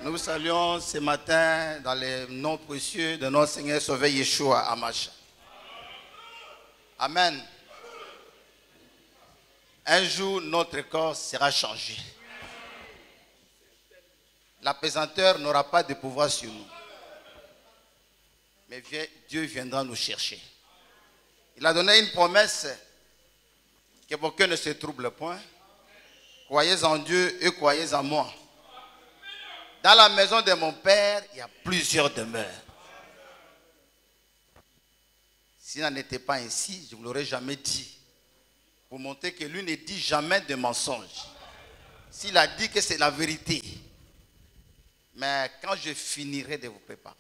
Nous saluons ce matin dans les noms précieux de notre Seigneur Sauveur Yeshua Hamashiach. Amen. Un jour, notre corps sera changé. La pesanteur n'aura pas de pouvoir sur nous. Mais Dieu viendra nous chercher. Il a donné une promesse que vos cœurs ne se troublent point. Croyez en Dieu et croyez en moi. Dans la maison de mon Père, il y a plusieurs demeures. S'il n'en était pas ainsi, je ne vous l'aurais jamais dit. Pour montrer que lui ne dit jamais de mensonge. S'il a dit que c'est la vérité. Mais quand je finirai de vous préparer,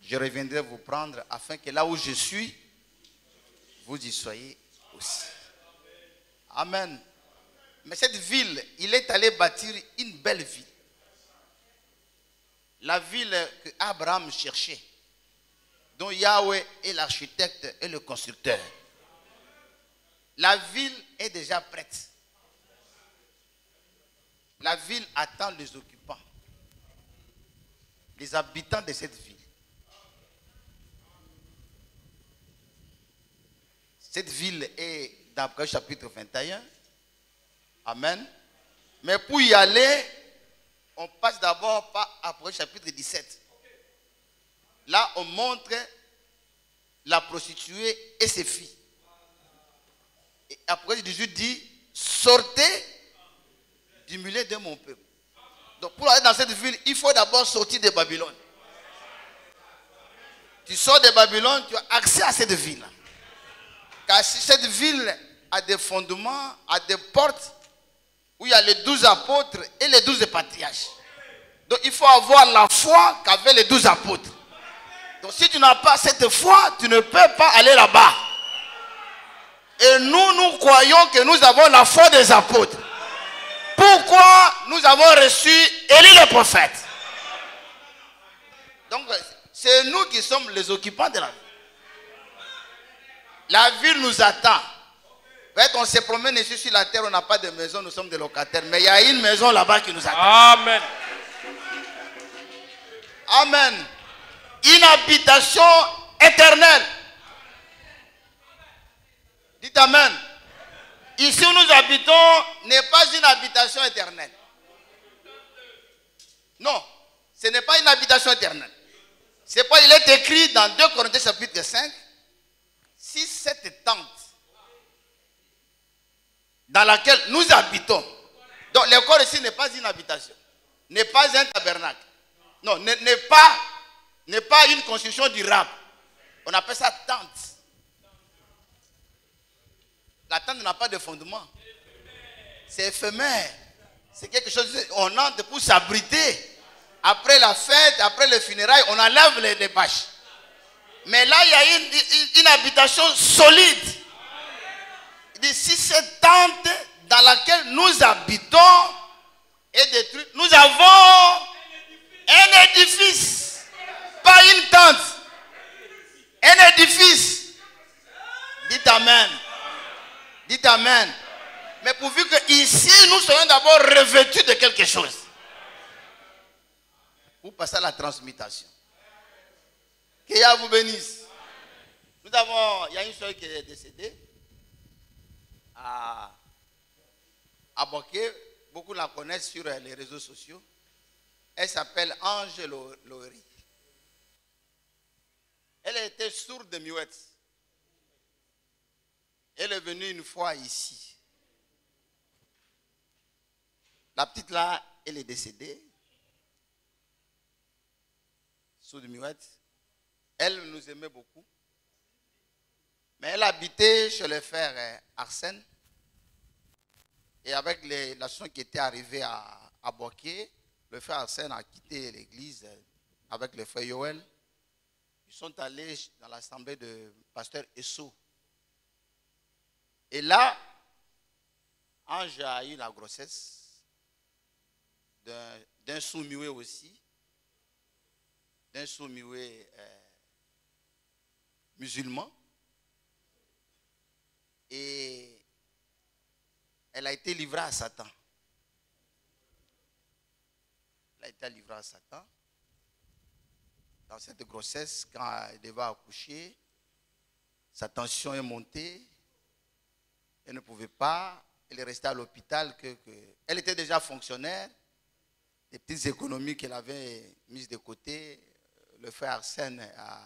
je reviendrai vous prendre afin que là où je suis, vous y soyez aussi. Amen. Mais cette ville, il est allé bâtir une belle ville. La ville que Abraham cherchait, dont Yahweh est l'architecte et le constructeur. La ville est déjà prête. La ville attend les occupants, les habitants de cette ville. Cette ville est dans Apocalypse chapitre 21. Amen. Mais pour y aller, on passe d'abord par Apocalypse chapitre 17. Là, on montre la prostituée et ses filles. Et Apocalypse 18 dit, sortez du milieu de mon peuple. Donc pour aller dans cette ville, il faut d'abord sortir de Babylone. Tu sors de Babylone, tu as accès à cette ville. Car si cette ville a des fondements, a des portes, où il y a les 12 apôtres et les 12 patriarches. Donc il faut avoir la foi qu'avaient les 12 apôtres. Donc si tu n'as pas cette foi, tu ne peux pas aller là-bas. Et nous croyons que nous avons la foi des apôtres. Pourquoi nous avons reçu Élie le prophète? Donc c'est nous qui sommes les occupants de la ville. La ville nous attend. Peut-être qu'on se promène ici sur la terre, on n'a pas de maison, nous sommes des locataires. Mais il y a une maison là-bas qui nous attend. Amen. Amen. Une habitation éternelle. Dites Amen. Ici où nous habitons n'est pas une habitation éternelle. Non, ce n'est pas une habitation éternelle. C'est pourquoi il est écrit dans 2 Corinthiens chapitre 5, si cette tente dans laquelle nous habitons, donc le corps ici n'est pas une habitation, n'est pas un tabernacle, non, n'est pas une construction durable. On appelle ça tente. La tente n'a pas de fondement. C'est éphémère. C'est quelque chose, on entre pour s'abriter. Après la fête, après les funérailles, on enlève les bâches. Mais là, il y a une habitation solide. Il dit, si cette tente dans laquelle nous habitons est détruite, nous avons un édifice. Pas une tente. Un édifice. Dites Amen. Dites Amen. Mais pourvu que ici, nous soyons d'abord revêtus de quelque chose. Pour passer à la transmutation. Que Yahweh vous bénisse. Il y a une soeur qui est décédée à Boké. Beaucoup la connaissent sur les réseaux sociaux. Elle s'appelle Ange Loheri. Elle était sourde de muette. Elle est venue une fois ici. La petite là, elle est décédée. Sourde de muette. Elle nous aimait beaucoup. Mais elle habitait chez le frère Arsène. Et avec la situation qui était arrivée à Boké, le frère Arsène a quitté l'église avec le frère Yoel. Ils sont allés dans l'assemblée de pasteur Esso. Et là, Ange a eu la grossesse d'un sourd-muet aussi. D'un sourd-muet musulman. Et elle a été livrée à Satan. Elle a été livré à Satan. Dans cette grossesse, quand elle devait accoucher, sa tension est montée. Elle ne pouvait pas. Elle est restée à l'hôpital. Elle était déjà fonctionnaire. Les petites économies qu'elle avait mises de côté, le frère Arsène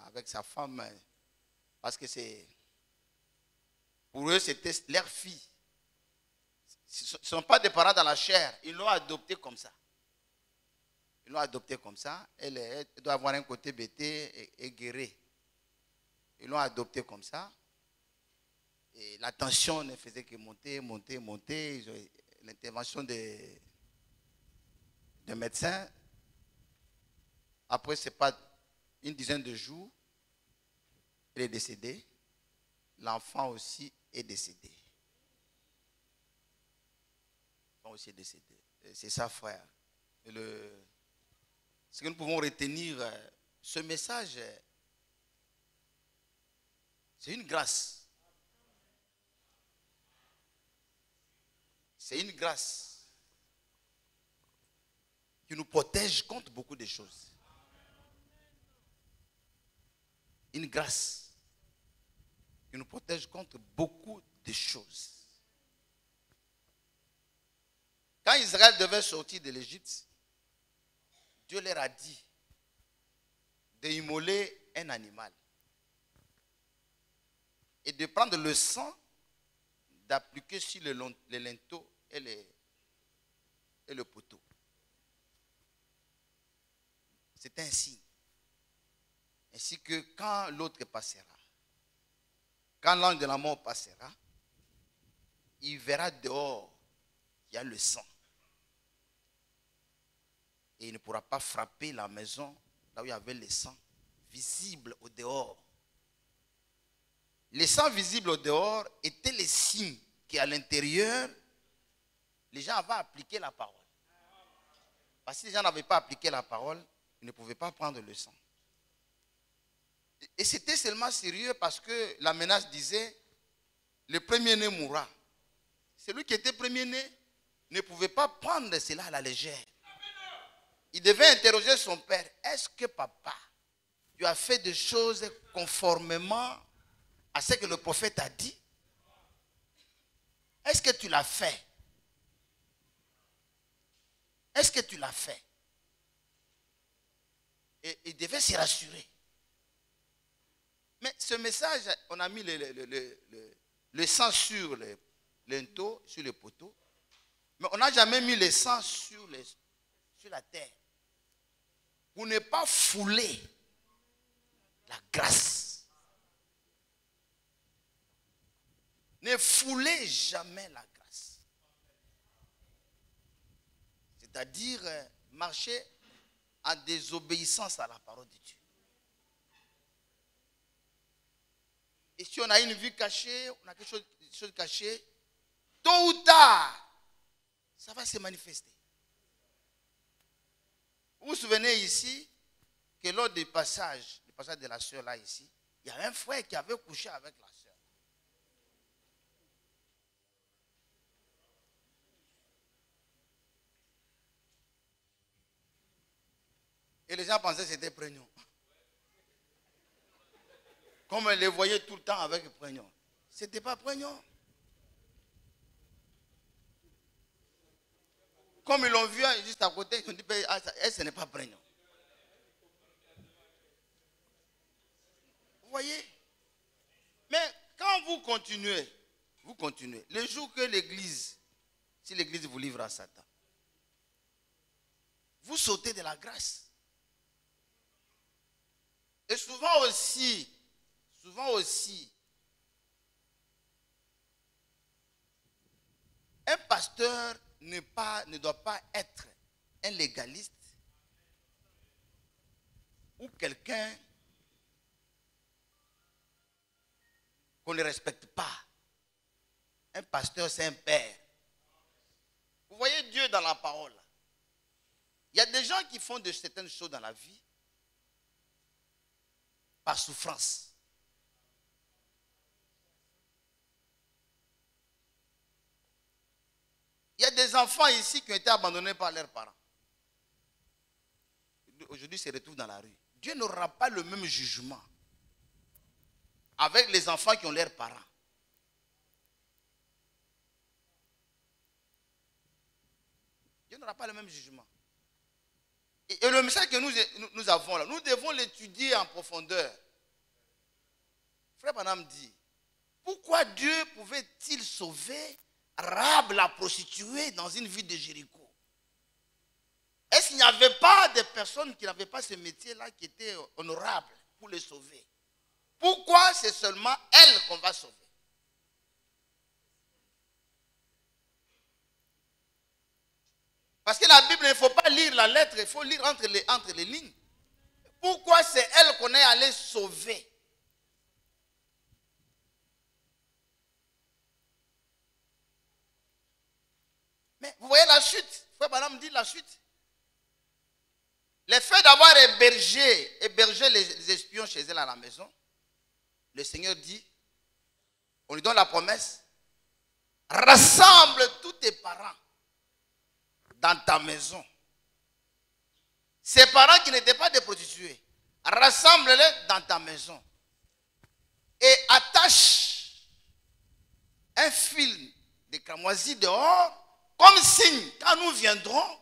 avec sa femme, parce que pour eux, c'était leur fille. Ce ne sont pas des parents dans la chair. Ils l'ont adoptée comme ça. Ils l'ont adoptée comme ça. Elle doit avoir un côté bêté et guéri. Ils l'ont adoptée comme ça. Et la tension ne faisait que monter, monter, monter. L'intervention des médecins. Après, ce n'est pas une dizaine de jours, elle est décédée. L'enfant aussi est décédé. L'enfant aussi est décédé. C'est ça, frère. Ce que nous pouvons retenir, ce message, c'est une grâce. C'est une grâce qui nous protège contre beaucoup de choses. Une grâce qui nous protège contre beaucoup de choses. Quand Israël devait sortir de l'Égypte, Dieu leur a dit d'immoler un animal et de prendre le sang, d'appliquer sur le linteau et le poteau. C'est un signe. Ainsi que quand l'autre passera, quand l'ange de la mort passera, il verra dehors qu'il y a le sang. Et il ne pourra pas frapper la maison là où il y avait le sang visible au dehors. Le sang visible au dehors était le signe qu'à l'intérieur, les gens avaient appliqué la parole. Parce que si les gens n'avaient pas appliqué la parole, ils ne pouvaient pas prendre le sang. Et c'était seulement sérieux parce que la menace disait, le premier-né mourra. Celui qui était premier-né ne pouvait pas prendre cela à la légère. Il devait interroger son père, est-ce que papa, tu as fait des choses conformément à ce que le prophète a dit? Est-ce que tu l'as fait? Est-ce que tu l'as fait? Et il devait se rassurer. Mais ce message, on a mis le sang sur le linteau, sur le poteau. Mais on n'a jamais mis le sang sur la terre. Pour ne pas fouler la grâce. Ne foulez jamais la grâce. C'est-à-dire marcher en désobéissance à la parole de Dieu. Et si on a une vie cachée, on a quelque chose caché, tôt ou tard, ça va se manifester. Vous vous souvenez ici que lors du passage de la sœur là ici, il y a un frère qui avait couché avec la sœur. Et les gens pensaient que c'était prénom. Comme elle les voyait tout le temps avec prénom. Ce n'était pas prénom. Comme ils l'ont vu juste à côté, ils ont dit, ce n'est pas prénom. Vous voyez? Mais quand vous continuez, le jour que l'église, si l'église vous livre à Satan, vous sautez de la grâce. Et souvent aussi, un pasteur ne doit pas être un légaliste ou quelqu'un qu'on ne respecte pas. Un pasteur, c'est un père. Vous voyez Dieu dans la parole. Il y a des gens qui font de certaines choses dans la vie par souffrance. Il y a des enfants ici qui ont été abandonnés par leurs parents. aujourd'hui se retrouvent dans la rue, Dieu n'aura pas le même jugement avec les enfants qui ont leurs parents. Dieu n'aura pas le même jugement. Et le message que nous avons là, nous devons l'étudier en profondeur. Frère Branham dit, pourquoi Dieu pouvait-il sauver Rahab la prostituée dans une ville de Jéricho? Est-ce qu'il n'y avait pas de personnes qui n'avaient pas ce métier-là qui étaient honorables pour les sauver? Pourquoi c'est seulement elle qu'on va sauver? Parce que la Bible, il ne faut pas lire la lettre, il faut lire entre les lignes. Pourquoi c'est elle qu'on est allé sauver? Mais vous voyez la chute. Frère Branham dit la chute. Le fait d'avoir hébergé les espions chez elle à la maison, le Seigneur dit, on lui donne la promesse, rassemble tous tes parents dans ta maison. Ces parents qui n'étaient pas des prostituées, rassemble-les dans ta maison. Et attache un fil de cramoisi dehors, comme signe, quand nous viendrons,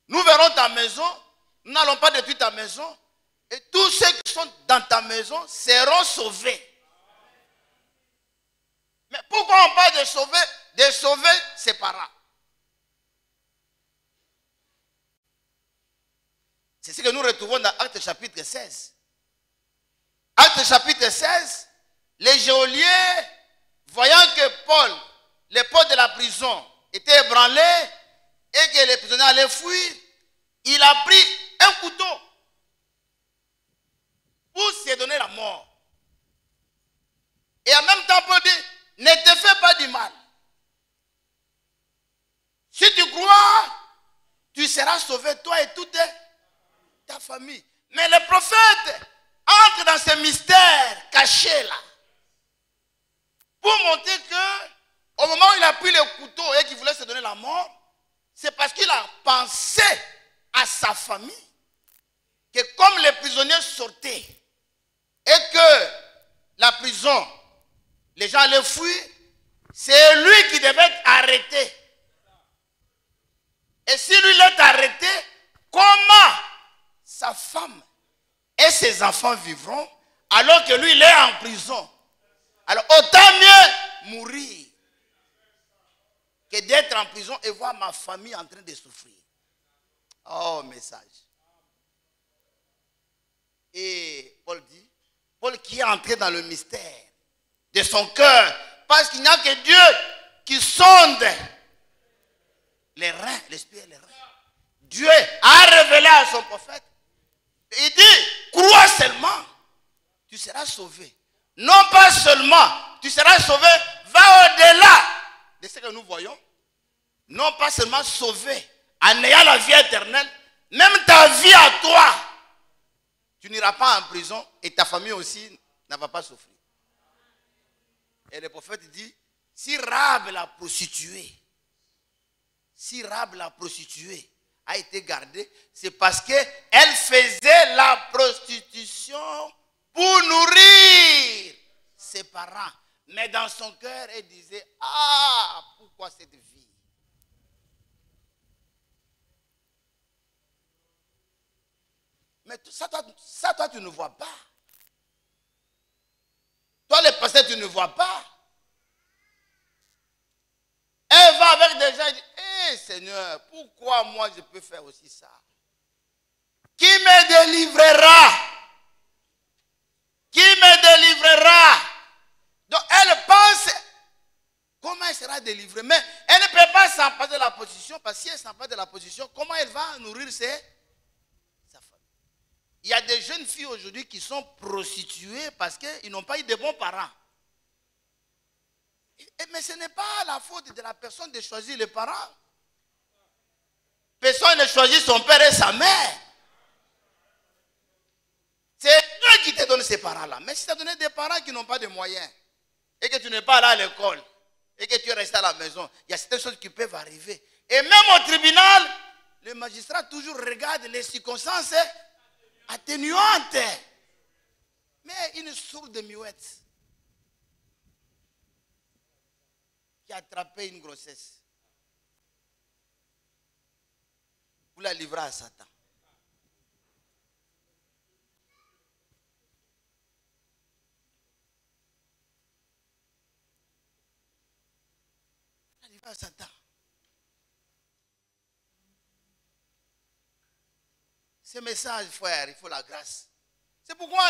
nous verrons ta maison, nous n'allons pas détruire ta maison, et tous ceux qui sont dans ta maison seront sauvés. Mais pourquoi on parle de sauver ses parents? C'est ce que nous retrouvons dans Actes chapitre 16. Actes chapitre 16, les geôliers, voyant que Paul, les portes de la prison, étaient ébranlées et que les prisonniers allaient fuir, il a pris un couteau pour se donner la mort. Et en même temps, Paul dit, ne te fais pas du mal. Si tu crois, tu seras sauvé, toi et toute ta famille. Mais le prophète entre dans ce mystère caché là, pour montrer que au moment où il a pris le couteau et qu'il voulait se donner la mort, c'est parce qu'il a pensé à sa famille, que comme les prisonniers sortaient et que la prison, les gens allaient fuir, c'est lui qui devait être arrêté. Et si lui l'est arrêté, comment sa femme et ses enfants vivront alors que lui il est en prison? Alors autant mieux mourir que d'être en prison et voir ma famille en train de souffrir. Oh, message. Et Paul dit, Paul qui est entré dans le mystère de son cœur, parce qu'il n'y a que Dieu qui sonde les reins, l'esprit et les reins. Dieu a révélé à son prophète. Il dit, crois seulement, tu seras sauvé. Non pas seulement, tu seras sauvé, va au-delà de ce que nous voyons. Non pas seulement sauvé, en ayant la vie éternelle, même ta vie à toi, tu n'iras pas en prison et ta famille aussi ne va pas souffrir. Et le prophète dit, si Rahab la prostituée, a été gardée, c'est parce qu'elle faisait la prostitution pour nourrir ses parents. Mais dans son cœur, elle disait, ah, pourquoi cette vie? Mais ça, toi, tu ne vois pas. Toi, le pasteur, tu ne vois pas. Elle va avec des gens et dit, hé Seigneur, pourquoi moi je peux faire aussi ça? Qui me délivrera? Qui me délivrera? Donc elle pense, comment elle sera délivrée? Mais elle ne peut pas s'emparer de la position, parce que si elle s'empare de la position, comment elle va nourrir sa famille? Il y a des jeunes filles aujourd'hui qui sont prostituées parce qu'ils n'ont pas eu de bons parents. Mais ce n'est pas la faute de la personne de choisir les parents. Personne ne choisit son père et sa mère. C'est Dieu qui te donne ces parents-là. Mais si tu as donné des parents qui n'ont pas de moyens, et que tu n'es pas allé à l'école, et que tu es resté à la maison, il y a certaines choses qui peuvent arriver. Et même au tribunal, le magistrat toujours regarde les circonstances atténuante. Mais une sourde muette qui a attrapé une grossesse pour la livrer à Satan. La livrer à Satan. Ce message, frère, il faut la grâce. C'est pourquoi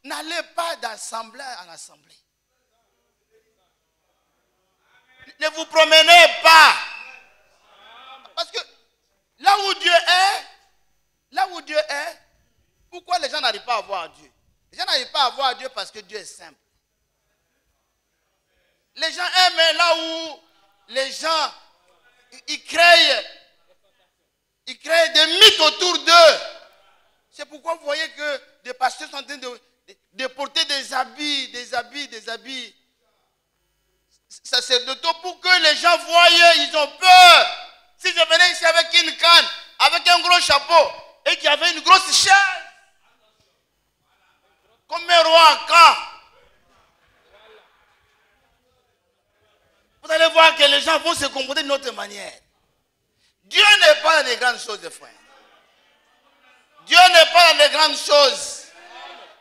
n'allez pas d'assemblée en assemblée. Ne vous promenez pas. Parce que là où Dieu est, pourquoi les gens n'arrivent pas à voir Dieu? Les gens n'arrivent pas à voir Dieu parce que Dieu est simple. Les gens aiment là où les gens, ils créent des mythes autour d'eux. C'est pourquoi vous voyez que des pasteurs sont en train de porter des habits sacerdotaux pour que les gens voient, ils ont peur. Si je venais ici avec une canne, avec un gros chapeau, et qu'il y avait une grosse chaise, comme un roi à camp, vous allez voir que les gens vont se comporter d'une autre manière. Dieu n'est pas dans les grandes choses, frères. Dieu n'est pas dans les grandes choses.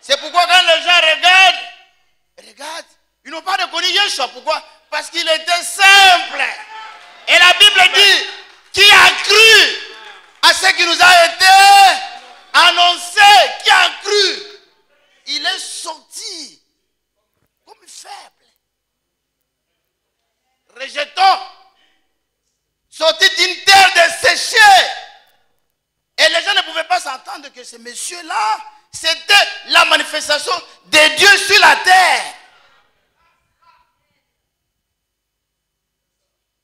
C'est pourquoi quand les gens regardent, ils n'ont pas reconnu Yeshua. Pourquoi? Parce qu'il était simple. Et la Bible dit, qui a cru à ce qui nous a été annoncé, qui a cru, il est sorti comme faible. Rejetant, sorti d'une terre desséchée. Et les gens ne pouvaient pas s'entendre que ce monsieur-là, c'était la manifestation de Dieu sur la terre.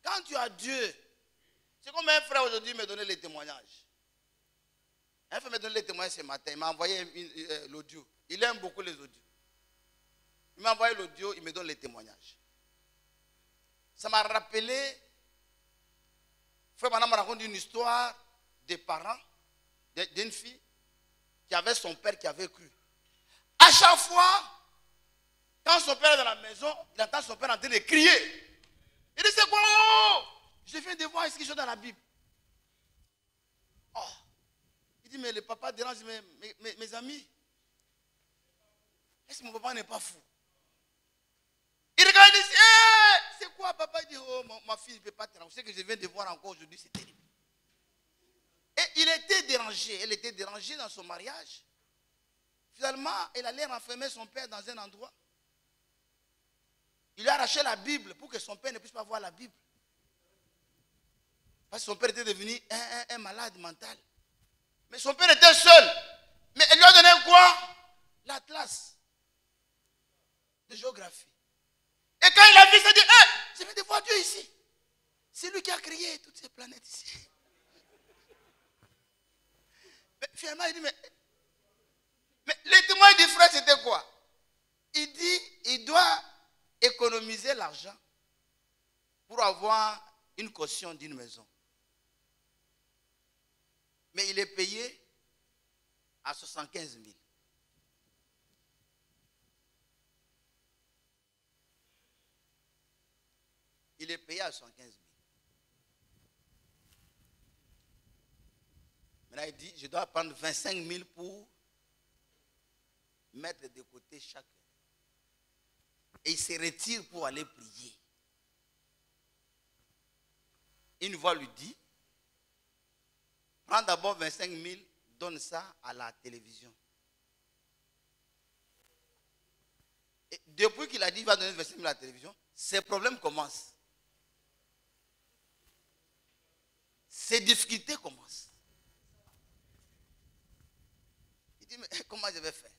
Quand tu as Dieu, c'est comme un frère aujourd'hui me donnait les témoignages. Un frère me donnait les témoignages ce matin, il m'a envoyé l'audio. Il aime beaucoup les audios. Il m'a envoyé l'audio, il me donne les témoignages. Ça m'a rappelé, frère Madame me raconte une histoire des parents d'une fille qui avait son père qui avait cru. À chaque fois, quand son père est dans la maison, il entend son père en train de crier. Il dit, c'est quoi? Oh, je viens de voir quelque chose dans la Bible. Oh. Il dit, mais le papa dérange mes amis. Est-ce que mon papa n'est pas fou? Il regarde et dit, c'est quoi papa? Il dit, oh, ma fille ne peut pas te ranger. Ce que je viens de voir encore aujourd'hui, c'est terrible. Et il était dérangé. Elle était dérangée dans son mariage. Finalement, elle allait renfermer son père dans un endroit. Il lui a arraché la Bible pour que son père ne puisse pas voir la Bible. Parce que son père était devenu un malade mental. Mais son père était seul. Mais elle lui a donné quoi? L'atlas de géographie. Et quand il a vu, il s'est dit, je viens de voir Dieu ici. C'est lui qui a créé toutes ces planètes ici. Mais finalement, il dit, mais les témoins du frère, c'était quoi? Il dit, il doit économiser l'argent pour avoir une caution d'une maison. Mais il est payé à 75 000. Il est payé à 75 000. Maintenant, il dit, je dois prendre 25 000 pour mettre de côté chacun. Et il se retire pour aller prier. Une voix lui dit, prends d'abord 25 000, donne ça à la télévision. Et depuis qu'il a dit qu'il va donner 25 000 à la télévision, ses problèmes commencent. Ses difficultés commencent. Il dit, mais comment je vais faire?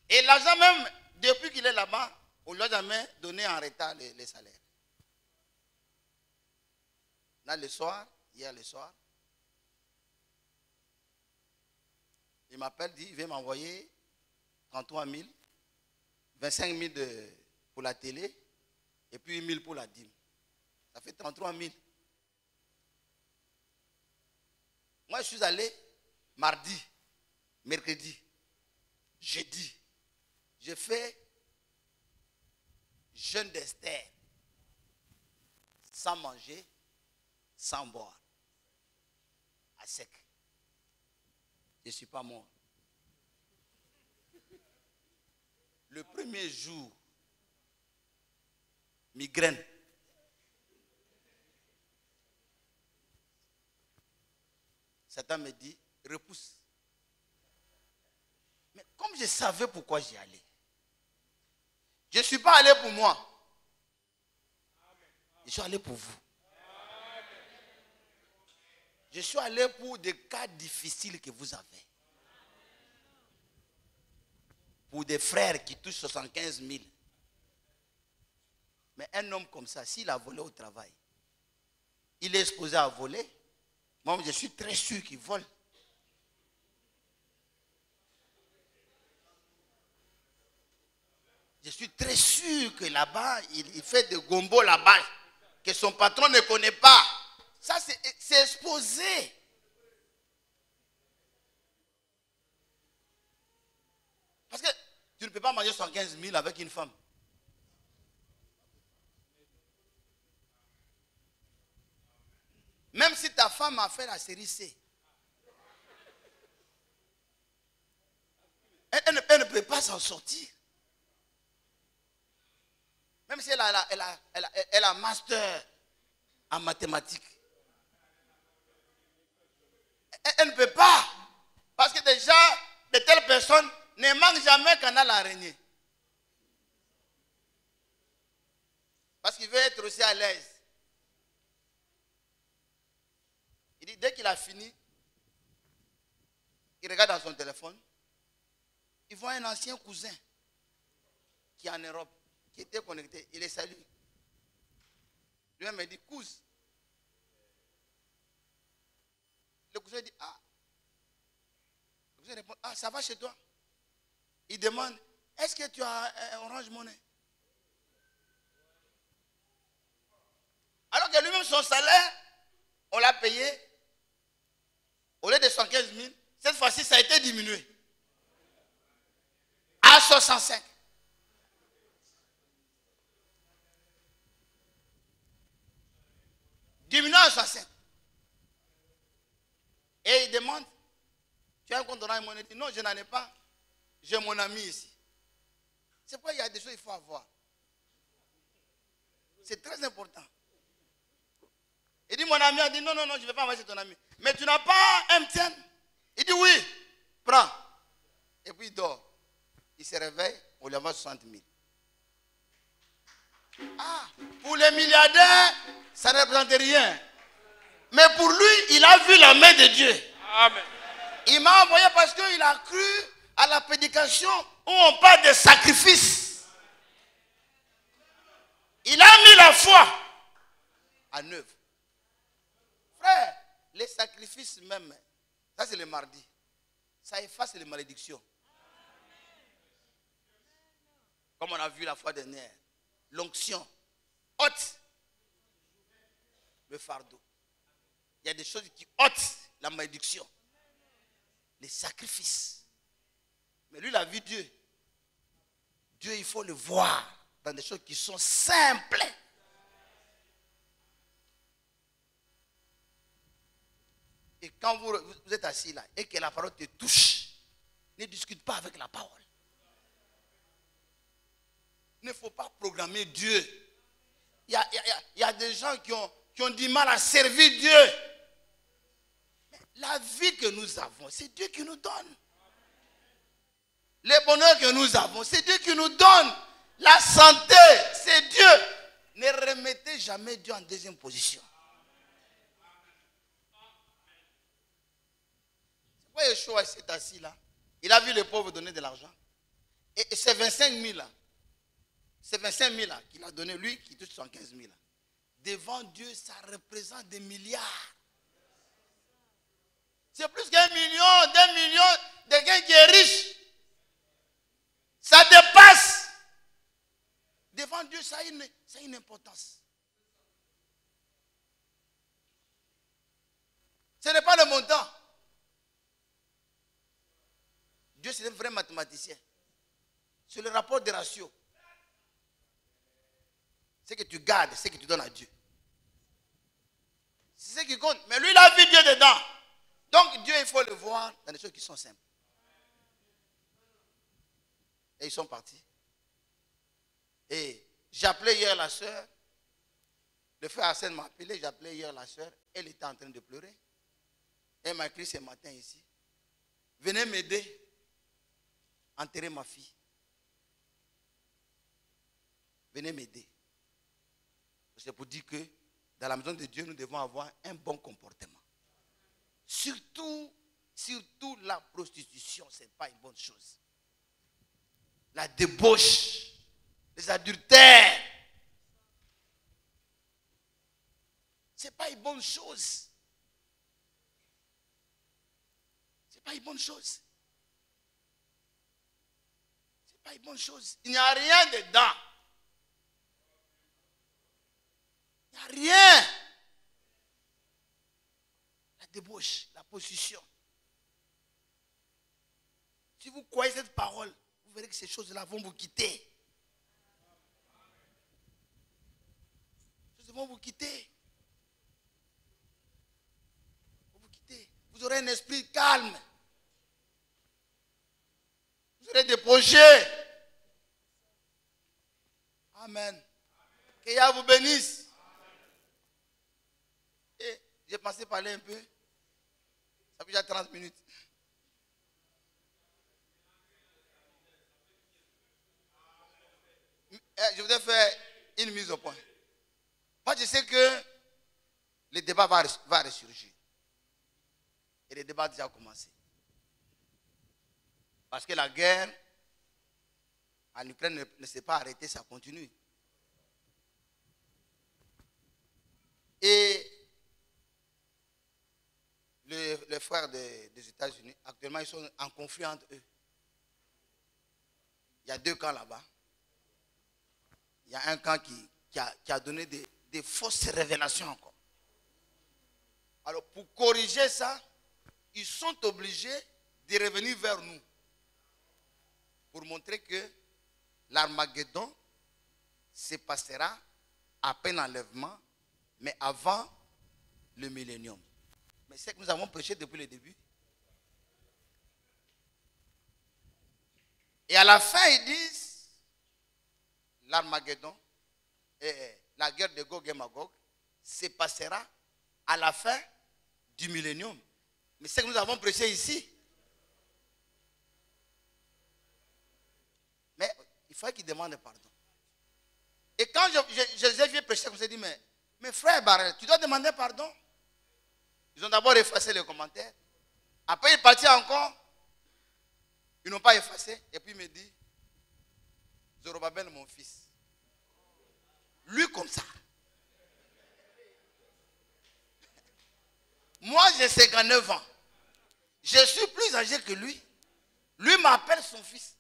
Et l'argent même, depuis qu'il est là-bas, on ne lui a jamais donné en retard les salaires. Là, le soir, hier le soir, il m'appelle, dit, il vient m'envoyer 33 000, 25 000 pour la télé, et puis 1 000 pour la dîme. Ça fait 33 000. Moi, je suis allé mardi, mercredi, jeudi, je fais jeûne d'Esther. Sans manger, sans boire. À sec. Je ne suis pas mort. Le premier jour, migraine. Satan me dit, repousse. Mais comme je savais pourquoi j'y allais, je ne suis pas allé pour moi. Je suis allé pour vous. Je suis allé pour des cas difficiles que vous avez. Pour des frères qui touchent 75 000. Mais un homme comme ça, s'il a volé au travail, il est exposé à voler. Moi, je suis très sûr qu'il vole. Je suis très sûr que là-bas, il fait des gombos là-bas, que son patron ne connaît pas. Ça, c'est exposé. Parce que tu ne peux pas manger 115 000 avec une femme. Même si ta femme a fait la série C. Elle ne peut pas s'en sortir. Même si elle a master en mathématiques. Elle ne peut pas. Parce que déjà, de telles personnes ne manquent jamais qu'en a l'araignée. Parce qu'il veut être aussi à l'aise. Il dit, dès qu'il a fini, il regarde dans son téléphone, il voit un ancien cousin qui est en Europe, qui était connecté. Il les salue. Lui-même me dit, cousin. Le cousin dit, ah. Le cousin répond, ah, ça va chez toi? Il demande, est-ce que tu as un Orange Money? Alors que lui-même, son salaire, on l'a payé. Au lieu de 115 000, cette fois-ci, ça a été diminué. À 65. Diminué à 65. Et il demande, tu as un compte Orange Money? Il dit, non, je n'en ai pas. J'ai mon ami ici. C'est pourquoi il y a des choses qu'il faut avoir. C'est très important. Il dit, mon ami a dit, non, je ne vais pas envoyer ton ami. Mais tu n'as pas MTN? Il dit, oui, prends. Et puis il dort. Il se réveille, on lui envoie 60 000. Ah, pour les milliardaires, ça ne représente rien. Mais pour lui, il a vu la main de Dieu. Amen. Il m'a envoyé parce qu'il a cru à la prédication où on parle de sacrifice. Il a mis la foi en œuvre. Frère, les sacrifices même, ça c'est le mardi. Ça efface les malédictions. Comme on a vu la fois dernière. L'onction ôte le fardeau. Il y a des choses qui ôtent la malédiction. Les sacrifices. Mais lui, il a vu Dieu. Dieu, il faut le voir dans des choses qui sont simples. Et quand vous êtes assis là et que la parole te touche, ne discute pas avec la parole. Il ne faut pas programmer Dieu. Il y a des gens qui ont du mal à servir Dieu. Mais la vie que nous avons, c'est Dieu qui nous donne. Le bonheur que nous avons, c'est Dieu qui nous donne. La santé, c'est Dieu. Ne remettez jamais Dieu en deuxième position. C'est pourquoi Yeshua s'est assis là. Il a vu les pauvres donner de l'argent. Et c'est 25 000 là. C'est 25 000 là qu'il a donné, lui qui touche 115 000 là. Devant Dieu, ça représente des milliards. C'est plus qu'1 million, 2 millions de quelqu'un qui est riche. Ça dépasse. Devant Dieu, ça a une importance. Ce n'est pas le montant. Dieu, c'est un vrai mathématicien. C'est le rapport des ratios. C'est que tu gardes, c'est que tu donnes à Dieu. C'est ce qui compte. Mais lui, il a vu Dieu dedans. Donc, Dieu, il faut le voir dans des choses qui sont simples. Et ils sont partis. Et j'appelais hier la soeur. Le frère Arsène m'a appelé. J'appelais hier la soeur. Elle était en train de pleurer. Elle m'a écrit ce matin ici. Venez m'aider. Enterrer ma fille. Venez m'aider. C'est pour dire que dans la maison de Dieu, nous devons avoir un bon comportement. Surtout la prostitution, ce n'est pas une bonne chose. La débauche, les adultères, ce n'est pas une bonne chose. Ce n'est pas une bonne chose. Ce n'est pas une bonne chose. Il n'y a rien dedans. Il n'y a rien. La débauche, la prostitution. Si vous croyez cette parole, vous verrez que ces choses-là vont vous quitter. Ces choses vont vous quitter. Vont vous quitter. Vous aurez un esprit calme. Vous aurez des projets. Amen. Que Yahweh vous bénisse. Et j'ai pensé parler un peu. Ça fait déjà 30 minutes. Je voudrais faire une mise au point. Moi, je sais que le débat va ressurgir. Et le débat a déjà commencé. Parce que la guerre en Ukraine ne s'est pas arrêtée, ça continue. Et les frères des États-Unis, actuellement, ils sont en conflit entre eux. Il y a deux camps là-bas. Il y a un camp qui a donné des fausses révélations encore. Alors, pour corriger ça, ils sont obligés de revenir vers nous pour montrer que l'Armageddon se passera après l'enlèvement, mais avant le millénium. Mais c'est que nous avons prêché depuis le début. Et à la fin, ils disent l'Armageddon, la guerre de Gog et Magog, se passera à la fin du millénium. Mais c'est que nous avons prêché ici. Mais il faut qu'ils demandent pardon. Et quand je viens prêcher, je me dit, mais frère Barrel, tu dois demander pardon. Ils ont d'abord effacé les commentaires. Après, ils partent encore. Ils n'ont pas effacé. Et puis, il me dit, Zorobabel, mon fils. Lui, comme ça. Moi, j'ai 59 ans. Je suis plus âgé que lui. Lui m'appelle son fils.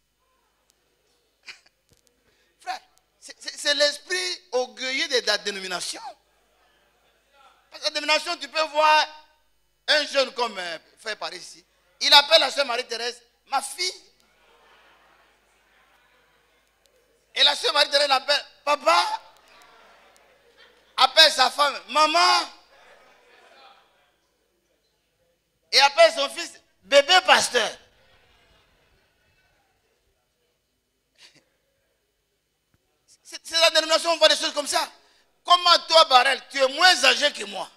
Frère, c'est l'esprit orgueilleux de la dénomination. Parce que la dénomination, tu peux voir un jeune comme frère par ici. Il appelle la soeur Marie-Thérèse, ma fille. Et la soeur Marie-Thérèse l'appelle, papa. Appelle sa femme, maman. Et appelle son fils, bébé pasteur. C'est la dénomination, on voit des choses comme ça. Comment toi, Barrel, tu es moins âgé que moi?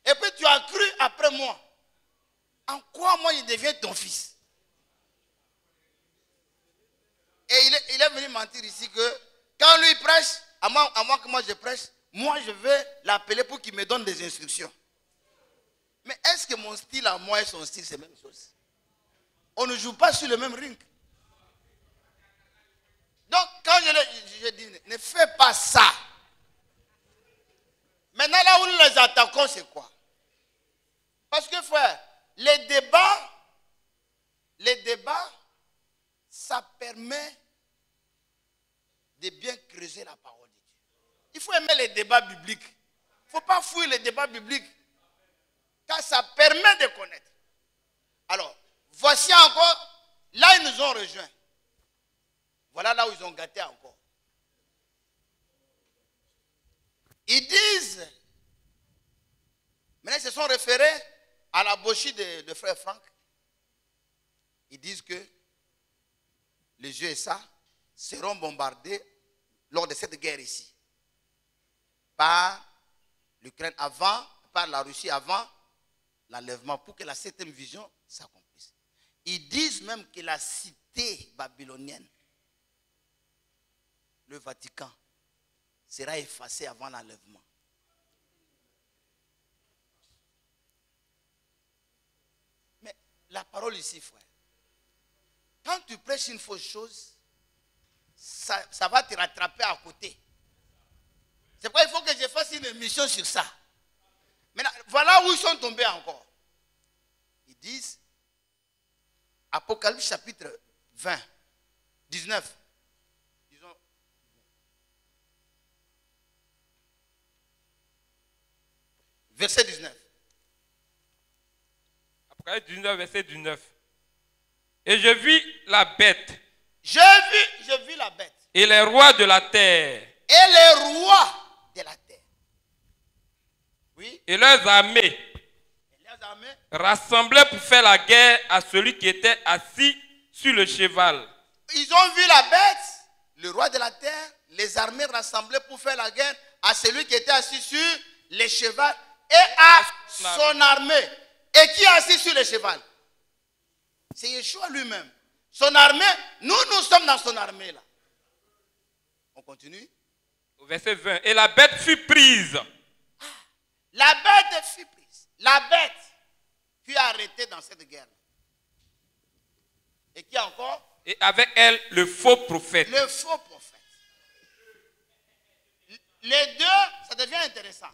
Et puis tu as cru après moi. En quoi moi je deviens ton fils? Et il est venu mentir ici que quand lui prêche, à moi que moi je prêche, moi je vais l'appeler pour qu'il me donne des instructions. Mais est-ce que mon style à moi et son style c'est la même chose? On ne joue pas sur le même ring. Donc quand je dis, ne fais pas ça. Maintenant là où nous les attaquons, c'est quoi? Parce que frère, les débats, ça permet de bien creuser la parole de Dieu. Il faut aimer les débats bibliques. Il ne faut pas fuir les débats bibliques. Car ça permet de connaître. Alors, voici encore, là ils nous ont rejoints. Voilà là où ils ont gâté encore. Ils disent, maintenant ils se sont référés à la bouchie de frère Franck. Ils disent que les USA seront bombardés lors de cette guerre ici. Par l'Ukraine avant, par la Russie avant l'enlèvement, pour que la 7e vision s'accomplisse. Ils disent même que la cité babylonienne, le Vatican, sera effacée avant l'enlèvement. Mais la parole ici, frère, quand tu prêches une fausse chose, ça va te rattraper à côté. C'est pourquoi il faut que je fasse une émission sur ça. Maintenant, voilà où ils sont tombés encore. Ils disent, Apocalypse chapitre 20, 19. Disons, verset 19. Apocalypse 19, verset 19. Et je vis la bête. Je vis la bête. Et les rois de la terre. Et les rois de la terre. Oui. Et leurs armées. Rassemblés pour faire la guerre à celui qui était assis sur le cheval. Ils ont vu la bête, le roi de la terre, les armées rassemblées pour faire la guerre à celui qui était assis sur le cheval et à son armée. Et qui est assis sur le cheval? C'est Yeshua lui-même. Son armée, nous sommes dans son armée là. On continue. Au verset 20. Et la bête fut prise. La bête fut prise. La bête fut arrêtée dans cette guerre. Et qui encore? Et avec elle, le faux prophète. Le faux prophète. Les deux, ça devient intéressant.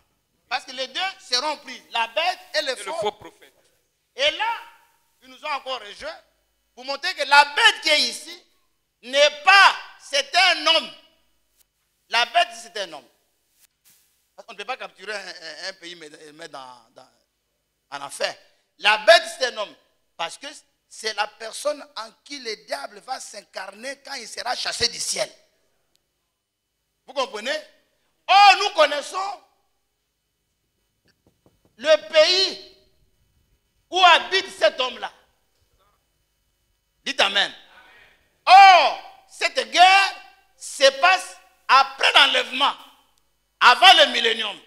Parce que les deux seront pris. La bête et le faux prophète. Et là, ils nous ont encore rejoints pour montrer que la bête qui est ici n'est pas, c'est un homme. La bête, c'est un homme. Parce qu'on ne peut pas capturer un pays et le mettre en enfer. La bête, c'est un homme. Parce que c'est la personne en qui le diable va s'incarner quand il sera chassé du ciel. Vous comprenez? Oh, nous connaissons le pays où habite cet homme-là. Dites Amen. Or, cette guerre se passe après l'enlèvement, avant le millénium.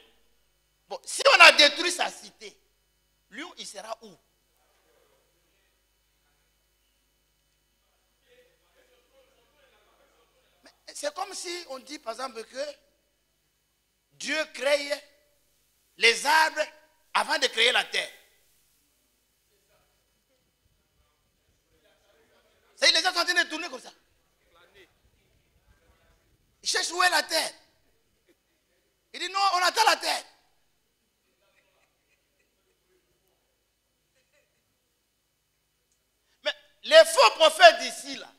Bon, si on a détruit sa cité, lui, il sera où? C'est comme si on dit, par exemple, que Dieu crée les arbres avant de créer la terre. C'est les gens sont en train de tourner comme ça. Ils cherchent où est la terre. Il dit non, on attend la terre. Mais les faux prophètes ici, là,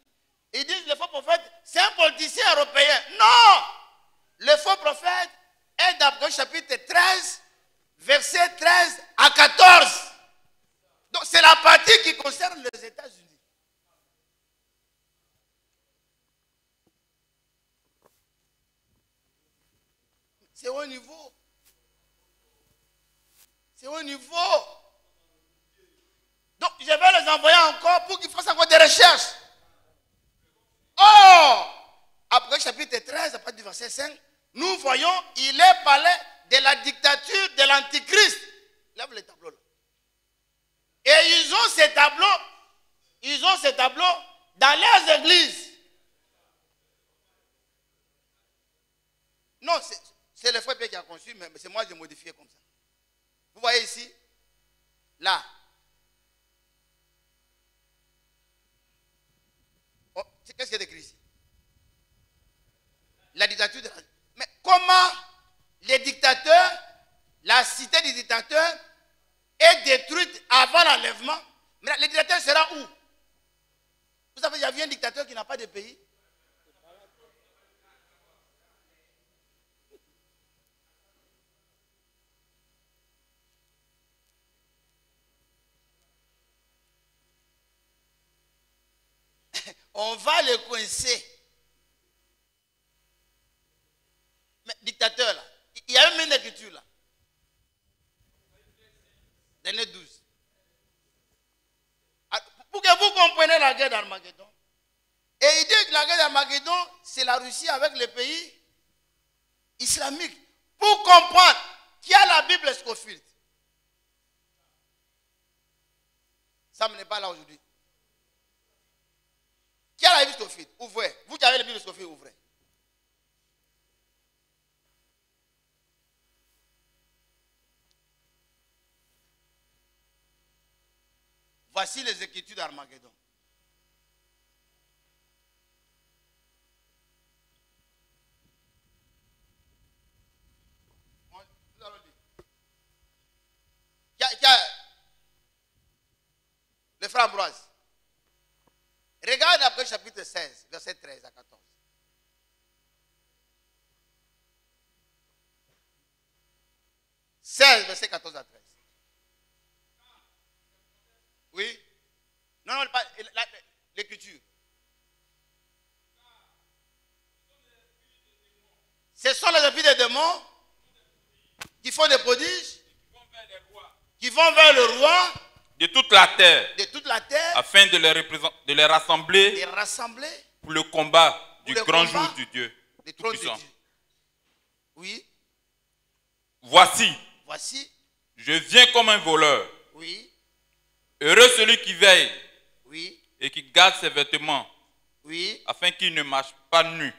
ils disent les faux prophètes, c'est un politicien européen. Non! Le faux prophète est d'Apocalypse chapitre 13, verset 13 à 14. Donc c'est la partie qui concerne les États-Unis. C'est au niveau. C'est au niveau. Donc je vais les envoyer encore pour qu'ils fassent encore des recherches. Oh! Après chapitre 13, à partir du verset 5, nous voyons, il est parlé de la dictature de l'Antichrist. Lève le tableau là. Et ils ont ces tableaux dans leurs églises. Non, c'est le frère Pierre qui a conçu, mais c'est moi qui ai modifié comme ça. Vous voyez ici, là. Oh, qu'est-ce qu'il y a d'écrit ici? La dictature de la... Mais comment les dictateurs, la cité des dictateurs est détruite avant l'enlèvement? Mais le dictateur sera où? Vous savez, il y a un dictateur qui n'a pas de pays. on va les coincer. Mais dictateur là, il y a même une écriture là. Dernier 12. Pour que vous compreniez la guerre d'Armageddon. Et il dit que la guerre d'Armageddon, c'est la Russie avec les pays islamiques. Pour comprendre qui a la Bible Scofield. Ça n'est pas là aujourd'hui. Qui a la Bible Scofield? Ouvrez. Vous qui avez la Bible Scofield, ouvrez. Voici les Écritures d'Armageddon. Le frère Ambroise. Regarde après chapitre 16, verset 13 à 14. « 16, verset 14 à 13. Oui. Non, non, l'écriture. Ce sont les esprits des démons qui font des prodiges, qui vont vers le roi de toute la terre, afin de les rassembler, pour le combat du grand jour du Dieu tout-puissant. Oui. Voici, je viens comme un voleur. Oui. Heureux celui qui veille, oui, et qui garde ses vêtements, oui, afin qu'il ne marche pas nu.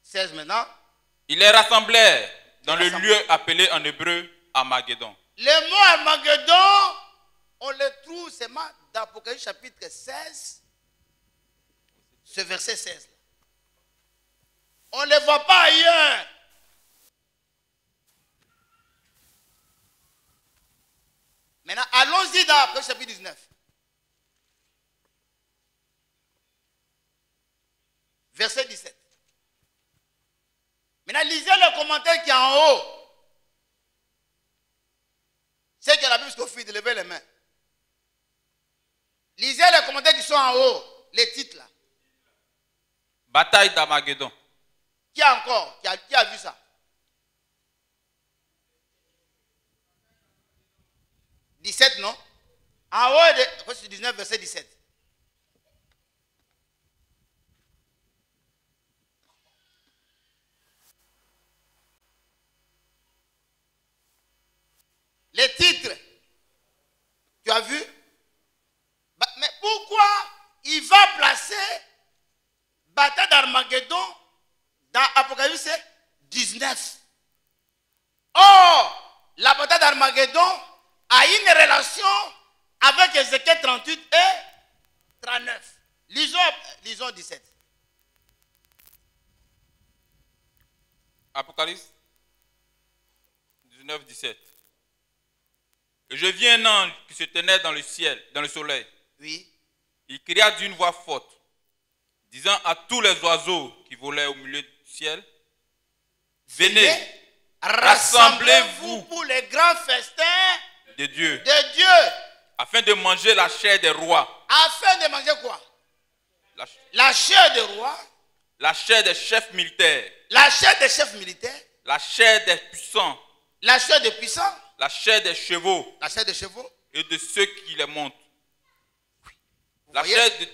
16 maintenant. Ils les rassemblèrent dans le lieu appelé en hébreu Armageddon. Le mot Armageddon, on le trouve seulement dans Apocalypse chapitre 16, ce verset 16. On ne le voit pas ailleurs. Maintenant, allons-y dans Apocalypse chapitre 19. Verset 17. Maintenant, lisez le commentaire qui est en haut. C'est que la Bible Scofield, levez les mains. Lisez les commentaires qui sont en haut, les titres là. Bataille d'Armageddon. Qui a encore? Qui a vu ça? 17, non? En haut de 19, verset 17. Les titres, tu as vu? Mais pourquoi il va placer bataille d'Armageddon dans Apocalypse 19? Or, la bataille d'Armageddon a une relation avec Ézéchiel 38 et 39. Lisons 17. Apocalypse 19, 17. Et je vis un ange qui se tenait dans le ciel, dans le soleil. Oui. Il cria d'une voix forte, disant à tous les oiseaux qui volaient au milieu du ciel, venez, rassemblez-vous pour les grands festins de Dieu, afin de manger la chair des rois. Afin de manger quoi? La chair des rois. La chair des chefs militaires. La chair des chefs militaires. La chair des puissants. La chair des puissants. La chair des chevaux. La chair des chevaux. Et de ceux qui les montent. La voyez? chair de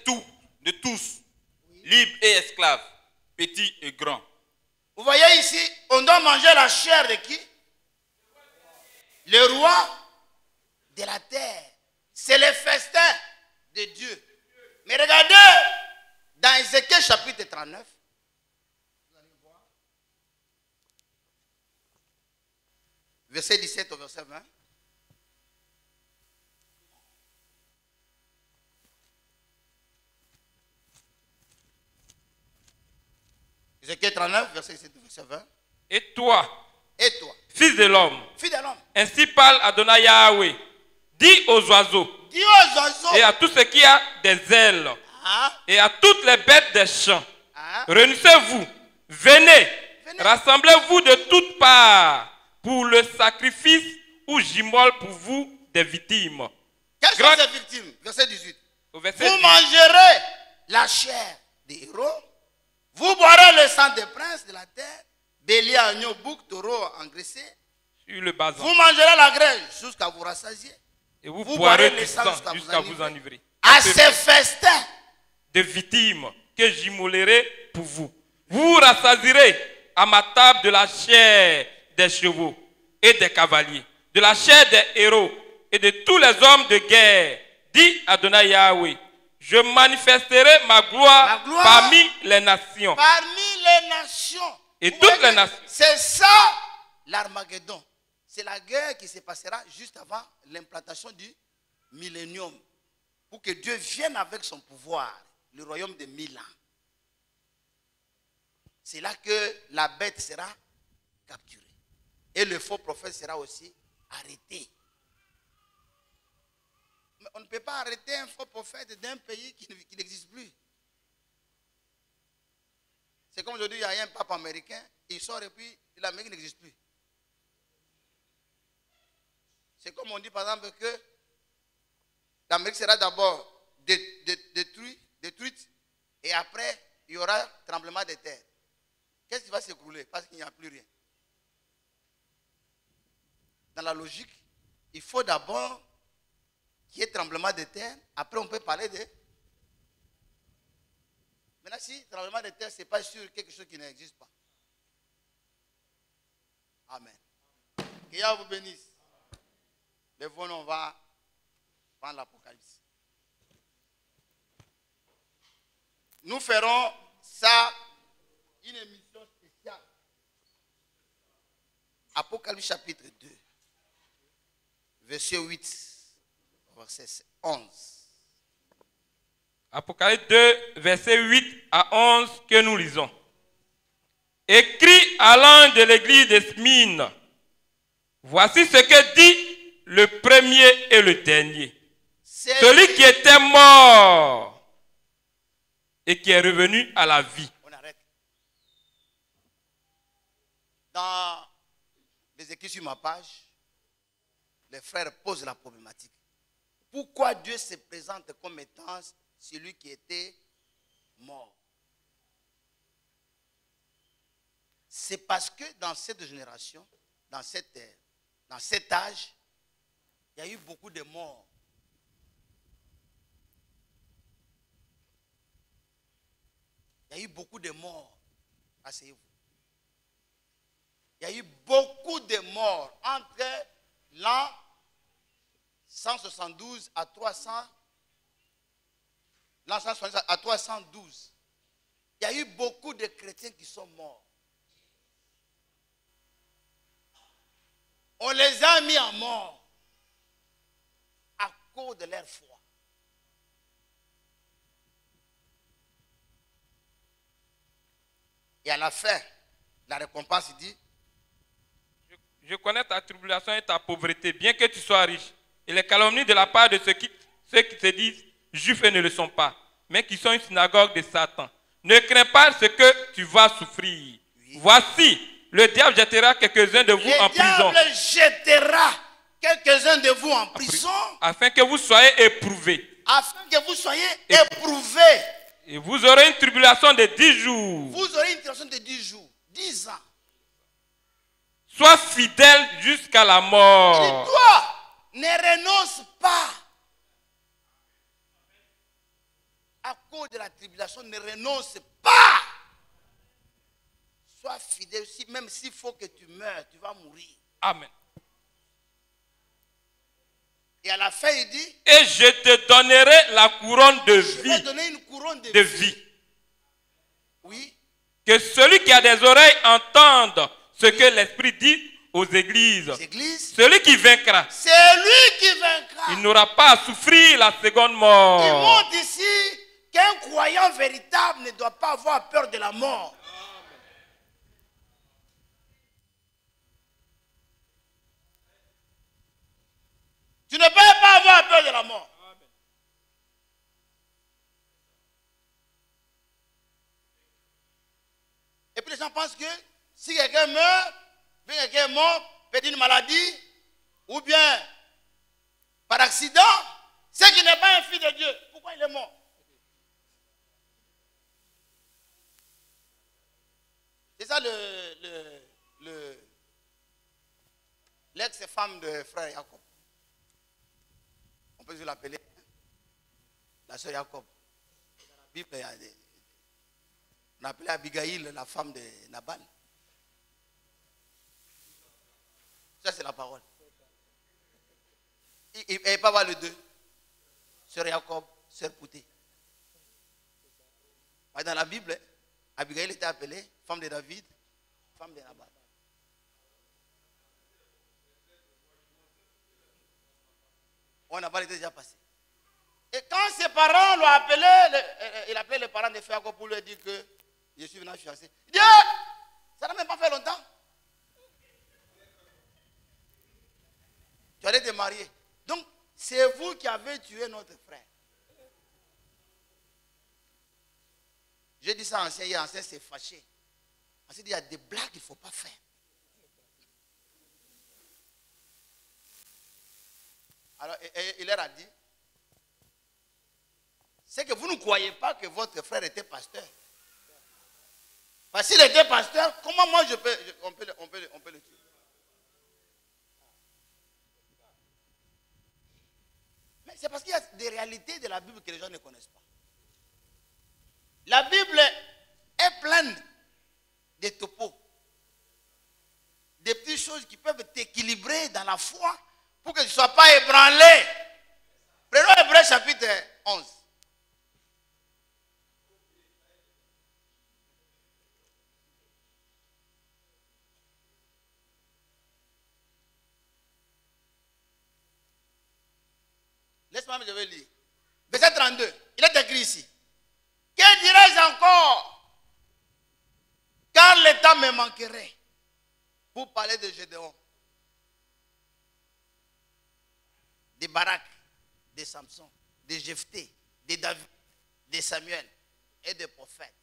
tous, oui. Libres et esclaves, petits et grands. Vous voyez ici, on doit manger la chair de qui? Le roi de la terre. C'est le festin de Dieu. Mais regardez, dans Ézéchiel chapitre 39, vous allez voir, verset 17 au verset 20. Ézéchiel 39, verset 17 au verset 20. Et toi, fils de l'homme, ainsi parle Adonai Yahweh, dis aux oiseaux, et à tout ce qui a des ailes, et à toutes les bêtes des champs, réunissez-vous, venez, rassemblez-vous de toutes parts pour le sacrifice où j'immole pour vous des victimes. Quelles sont ces victimes? Verset 18. Au verset vous 10. mangerez la chair des héros, vous boirez le sang des princes de la terre, bélier, agneau, bouc, taureau engraissé. Sur le bas. Vous mangerez la graisse jusqu'à vous rassasier. Et vous boirez du sang jusqu'à vous enivrer. À ces festins de victimes que j'immolerai pour vous. Vous vous rassasierez à ma table de la chair des chevaux et des cavaliers, de la chair des héros et de tous les hommes de guerre. Dit Adonai Yahweh, je manifesterai ma gloire parmi les nations. Parmi les nations. Et toutes les nations. C'est ça l'Armageddon. C'est la guerre qui se passera juste avant l'implantation du millénium. Pour que Dieu vienne avec son pouvoir, le royaume de 1000 ans. C'est là que la bête sera capturée. Et le faux prophète sera aussi arrêté. Mais on ne peut pas arrêter un faux prophète d'un pays qui n'existe plus. C'est comme aujourd'hui, il y a un pape américain, il sort et puis l'Amérique n'existe plus. C'est comme on dit par exemple que l'Amérique sera d'abord détruite et après il y aura tremblement de terre. Qu'est-ce qui va s'écrouler? Parce qu'il n'y a plus rien. Dans la logique, il faut d'abord qu'il y ait tremblement de terre. Après, on peut parler de... Maintenant, si tremblement de terre, ce n'est pas sûr quelque chose qui n'existe pas. Amen. Que Yahweh vous bénisse. Mais voilà, on va prendre l'Apocalypse. Nous ferons ça, une émission spéciale. Apocalypse chapitre 2, verset 8, verset 11. Apocalypse 2, verset 8 à 11 que nous lisons. Écrit à l'ange de l'église de Smyrne, voici ce que dit le premier et le dernier. Celui qui était mort et qui est revenu à la vie. On arrête. Dans les écrits sur ma page, les frères posent la problématique. Pourquoi Dieu se présente comme étant celui qui était mort? C'est parce que dans cette génération, dans cet âge, il y a eu beaucoup de morts. Il y a eu beaucoup de morts. Asseyez-vous. Il y a eu beaucoup de morts entre l'an 172 à 300. L'an 172 à 312. Il y a eu beaucoup de chrétiens qui sont morts. On les a mis en mort à cause de leur foi. Et à la fin, la récompense dit: je connais ta tribulation et ta pauvreté, bien que tu sois riche. Et les calomnies de la part de ceux qui se disent juifs et ne le sont pas, mais qui sont une synagogue de Satan. Ne crains pas ce que tu vas souffrir. Oui. Voici, le diable jettera quelques-uns de vous en prison. Le diable jettera quelques-uns de vous en prison. Afin que vous soyez éprouvés. Afin que vous soyez éprouvés. Et vous aurez une tribulation de 10 jours. Vous aurez une tribulation de 10 jours. 10 ans. Sois fidèle jusqu'à la mort. Et toi, ne renonce pas. À cause de la tribulation, ne renonce pas. Sois fidèle, même s'il faut que tu meurs, tu vas mourir. Amen. Et à la fin, il dit: et je te donnerai la couronne de vie. Je vais donner une couronne de vie. Oui. Que celui qui a des oreilles entende ce que l'Esprit dit aux églises. Celui qui vaincra. C'est lui qui vaincra. Il n'aura pas à souffrir la seconde mort. Il montre ici qu'un croyant véritable ne doit pas avoir peur de la mort. Tu ne peux pas avoir peur de la mort. Amen. Et puis les gens pensent que si quelqu'un meurt, bien quelqu'un est mort, peut-être une maladie, ou bien par accident, Ce qui n'est pas un fils de Dieu, pourquoi il est mort? C'est ça l'ex-femme de frère Jacob. On peut l'appeler la sœur Jacob. Dans la Bible, on appelait Abigail la femme de Nabal. Ça, c'est la parole. Il ne pas voir les deux. Sœur Jacob, sœur Pouté. Dans la Bible, Abigail était appelée femme de David, femme de Nabal. On n'a pas été déjà passé. Et quand ses parents l'ont appelé, il appelait les parents de frère Jacob pour lui dire que je suis venu chasser. Il dit, ça n'a même pas fait longtemps. Tu allais te marier. Donc, c'est vous qui avez tué notre frère. J'ai dit ça à ancien, hier, ancien s'est fâché. Ancien dit, il y a des blagues qu'il ne faut pas faire. Alors, il leur a dit, c'est que vous ne croyez pas que votre frère était pasteur. Parce qu'il était pasteur, comment moi on peut le tuer? Mais c'est parce qu'il y a des réalités de la Bible que les gens ne connaissent pas. La Bible est pleine de topos, des petites choses qui peuvent t'équilibrer dans la foi pour que tu ne sois pas ébranlé. Prenons Hébreux chapitre 11. Laisse-moi, je vais lire. Verset 32. Il est écrit ici. Que dirais-je encore? Car le temps me manquerait pour parler de Gédéon, de Barak, de Samson, de Jephthé, de David, de Samuel et des prophètes.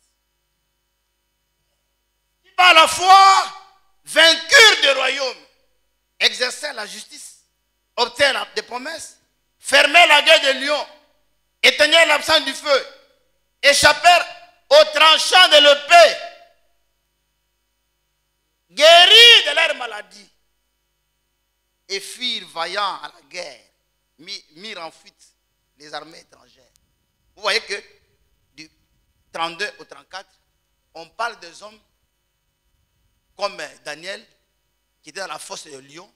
Qui par la foi vainqueur des royaumes, exerçaient la justice, obtinrent des promesses, fermaient la gueule des lions, éteignaient l'absence du feu, échappèrent aux tranchants de l'épée, guéris de leur maladie, et firent vaillants à la guerre, mirent en fuite les armées étrangères. Vous voyez que du 32 au 34, on parle des hommes comme Daniel, qui était dans la fosse de lion,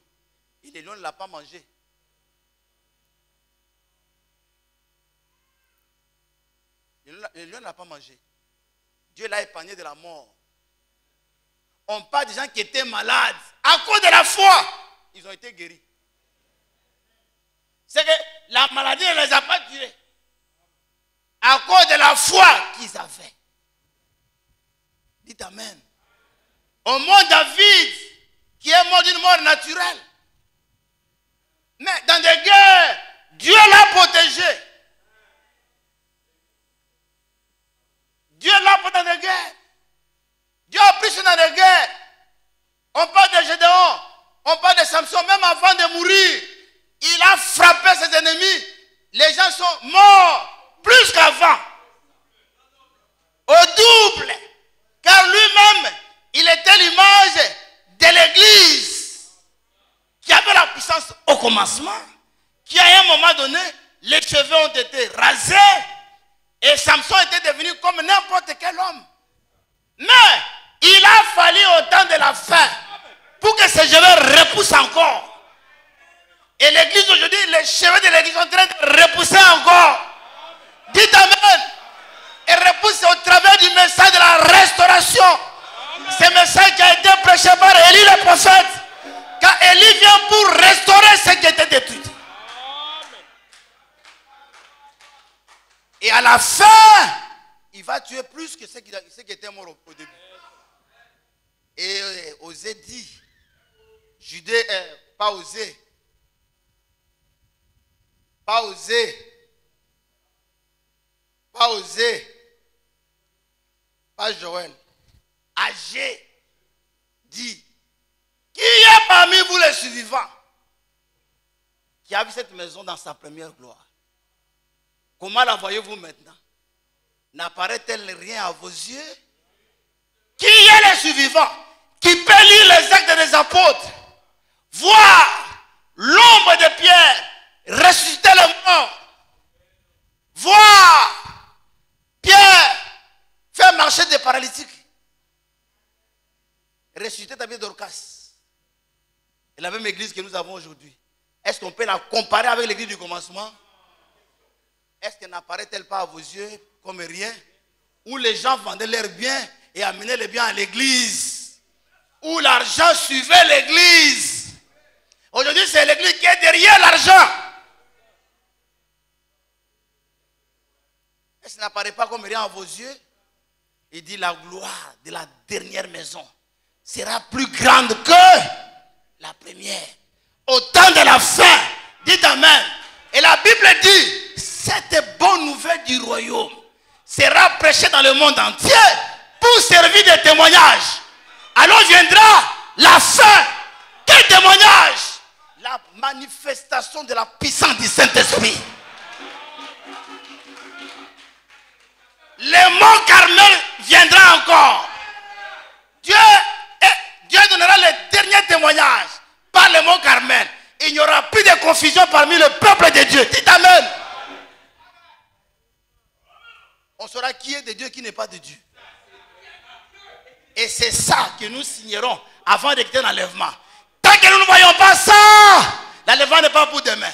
et le lion ne l'a pas mangé. Le lion ne l'a pas mangé. Dieu l'a épargné de la mort. On parle des gens qui étaient malades. À cause de la foi, ils ont été guéris. C'est que la maladie ne les a pas tués. À cause de la foi qu'ils avaient. Dites Amen. Au mort David, qui est mort d'une mort naturelle. Mais dans des guerres, Dieu l'a protégé. Dieu l'a protégé dans des guerres. Dieu a pris sur dans des guerres. On parle de Gédéon, on parle de Samson, même avant de mourir. Il a frappé ses ennemis. Les gens sont morts plus qu'avant. Au double. Car lui-même, il était l'image de l'église qui avait la puissance au commencement, qui à un moment donné, les cheveux ont été rasés et Samson était devenu comme n'importe quel homme. Mais il a fallu au temps de la fin pour que ses cheveux repoussent encore. Et l'église aujourd'hui, les cheveux de l'église sont en train de repousser encore. Dites Amen. Et repousse au travers du message de la restauration. Ce message qui a été prêché par Élie le prophète. Car Élie vient pour restaurer ce qui était détruit. Et à la fin, il va tuer plus que ceux qui étaient morts au début. Et Osée dit, Judée, pas Osée, pas Joël, Agé dit, qui est parmi vous les survivants qui a vu cette maison dans sa première gloire? Comment la voyez-vous maintenant? N'apparaît-elle rien à vos yeux? Qui est le survivant? Qui peut lire les actes des apôtres? Voir l'ombre de Pierre ressusciter les morts. Voir Pierre faire marcher des paralytiques. Ressusciter Tabitha Dorcas. Et la même église que nous avons aujourd'hui. Est-ce qu'on peut la comparer avec l'église du commencement? Est-ce qu'elle n'apparaît-elle pas à vos yeux comme rien? Où les gens vendaient leurs biens et amenaient les biens à l'église. Où l'argent suivait l'église. Aujourd'hui, c'est l'église qui est derrière l'argent. Est-ce que ça n'apparaît pas comme rien à vos yeux? Il dit la gloire de la dernière maison sera plus grande que la première. Au temps de la fin, dites Amen. Et la Bible dit, cette bonne nouvelle du royaume sera prêchée dans le monde entier pour servir de témoignage. Alors viendra la fin. Quel témoignage? La manifestation de la puissance du Saint-Esprit. Le mont Carmel viendra encore. Dieu donnera le dernier témoignage par le mont Carmel. Il n'y aura plus de confusion parmi le peuple de Dieu. Dites Amen. On saura qui est de Dieu et qui n'est pas de Dieu. Et c'est ça que nous signerons avant de quitter l'enlèvement. Tant que nous ne voyons pas ça, l'enlèvement n'est pas pour demain.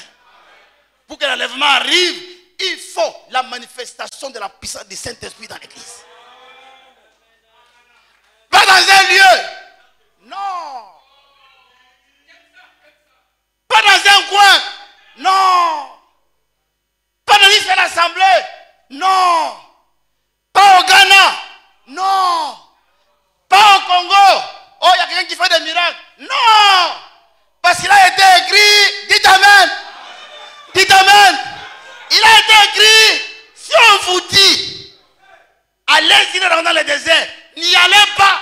Pour que l'enlèvement arrive, il faut la manifestation de la puissance du Saint-Esprit dans l'église. Pas dans un lieu. Non. Pas dans un coin. Non. Pas dans une seule assemblée. Non. Pas au Ghana. Non. Pas au Congo. Oh, il y a quelqu'un qui fait des miracles. Non. Parce qu'il a été écrit. Dites Amen. Dites Amen. Il a été écrit. Si on vous dit, allez-y dans le désert, n'y allez pas.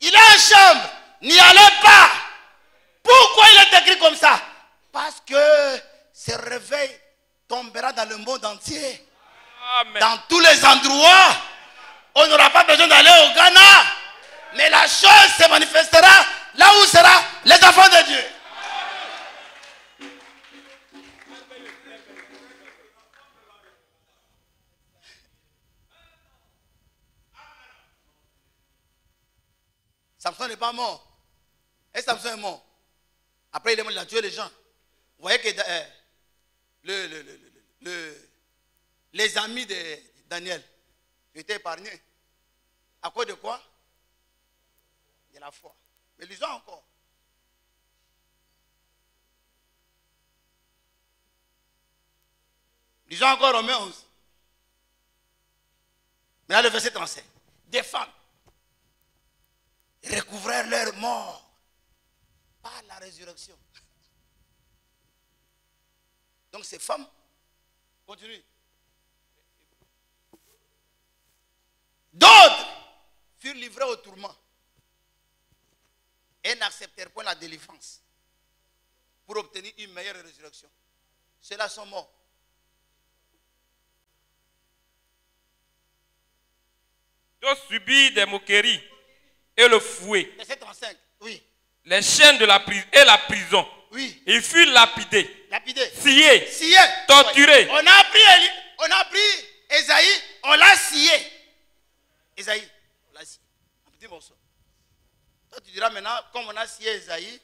Il a une chambre, n'y allez pas. Pourquoi il est écrit comme ça? Parce que ce réveil tombera dans le monde entier. Amen. Dans tous les endroits. On n'aura pas besoin d'aller au Ghana. Mais la chose se manifestera là où seront les enfants de Dieu. Samson n'est pas mort. Et Samson est mort. Après, il a tué les gens. Vous voyez que les amis de Daniel étaient épargnés. À cause de quoi? De la foi. Mais lisons encore. Lisons encore Romains 11. Maintenant, le verset 35. Des femmes recouvrèrent leur mort par la résurrection. Donc ces femmes, continuent. D'autres furent livrés au tourment et n'acceptèrent point la délivrance pour obtenir une meilleure résurrection. Ceux-là sont morts. D'autres subirent des moqueries et le fouet. Verset 35, oui. Les chaînes de la prison et la prison. Oui. Ils furent lapidés. Lapidés. Sciés. Torturés. On a pris Esaïe, on l'a scié. Esaïe, on l'a scié. Un petit morceau. Toi, tu diras maintenant, comme on a scié Esaïe,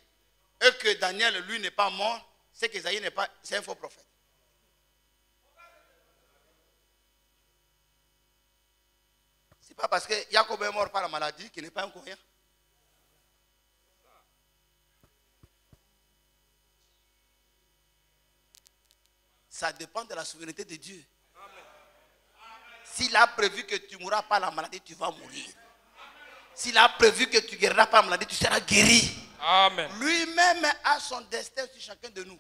et que Daniel, lui, n'est pas mort, c'est qu'Esaïe n'est pas, c'est un faux prophète. C'est pas parce que Jacob est mort par la maladie qu'il n'est pas un croyant. Ça dépend de la souveraineté de Dieu. S'il a prévu que tu mourras par la maladie, tu vas mourir. S'il a prévu que tu guériras par la maladie, tu seras guéri. Amen. Lui-même a son destin sur chacun de nous.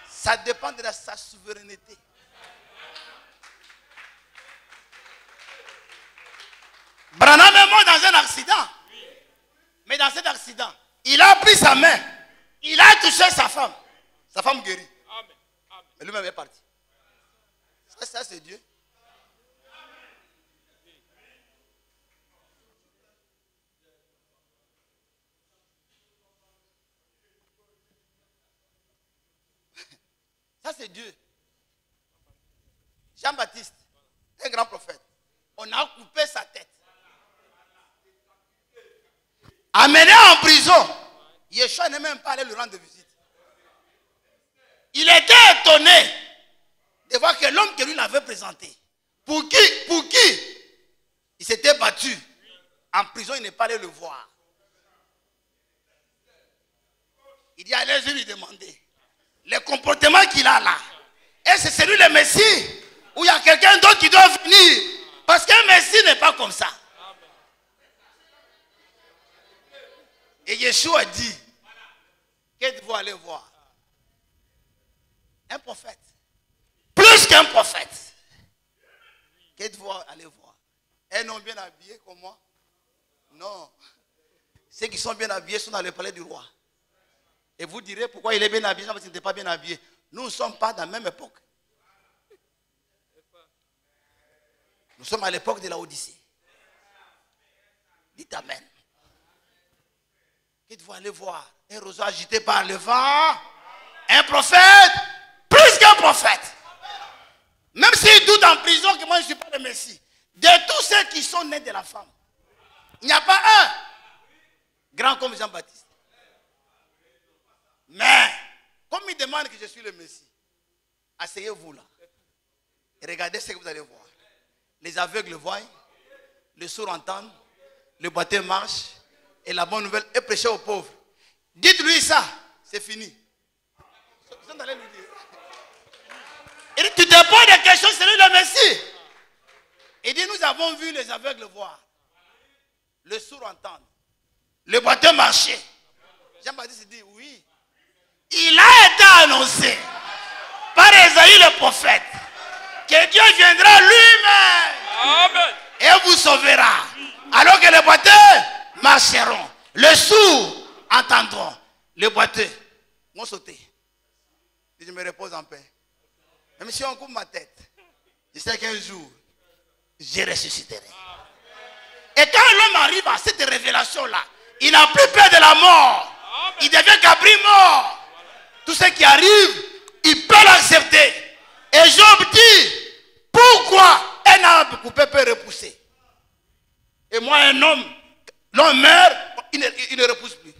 Ça dépend de sa souveraineté. Branham est mort dans un accident. Mais dans cet accident, il a pris sa main. Il a touché sa femme. Sa femme guérit. Mais lui-même est parti. Ça c'est Dieu. Ça c'est Dieu. Jean-Baptiste, un grand prophète. On a coupé sa tête. Amené en prison. Yeshua n'est même pas allé le rendre visite. Il était étonné de voir que l'homme que lui l'avait présenté, pour qui il s'était battu en prison, il n'est pas allé le voir. Il dit, allez-y lui demander le comportement qu'il a là. Et c'est celui le Messie ou il y a quelqu'un d'autre qui doit venir? Parce qu'un Messie n'est pas comme ça. Et Yeshua dit, qu'êtes-vous allé voir? Un prophète. Plus qu'un prophète. Qu'êtes-vous allé voir? Un homme bien habillé comme moi? Non. Ceux qui sont bien habillés sont dans le palais du roi. Et vous direz pourquoi il est bien habillé, parce qu'il n'était pas bien habillé. Nous ne sommes pas dans la même époque. Nous sommes à l'époque de la Odyssée. Dites Amen. Qu'êtes-vous allé voir? Un roseau agité par le vent. Un prophète. Plus qu'un prophète. Même s'il doute en prison que moi je ne suis pas le Messie. De tous ceux qui sont nés de la femme, il n'y a pas un grand comme Jean-Baptiste. Mais, comme il demande que je suis le Messie, asseyez-vous là. Et regardez ce que vous allez voir. Les aveugles voient, les sourds entendent, le boiteux marche, et la bonne nouvelle est prêchée aux pauvres. Dites-lui ça, c'est fini. Vous allez lui dire. Il dit, tu te poses des questions, c'est lui le Messie. Il dit, nous avons vu les aveugles voir, le sourd entendre, le boiteux marcher. Jean-Baptiste dit, oui. Il a été annoncé par Esaïe le prophète que Dieu viendra lui-même et vous sauvera. Alors que les boiteux marcheront, les sourds entendront, les boiteux vont sauter. Et je me repose en paix. Même si on coupe ma tête, je sais qu'un jour, je ressusciterai. Et quand l'homme arrive à cette révélation-là, il n'a plus peur de la mort. Il devient cabri mort. Tout ce qui arrive, il peut l'accepter. Et Job dit, pourquoi un arbre coupé peut repousser? Et moi, un homme, l'homme meurt, il ne repousse plus.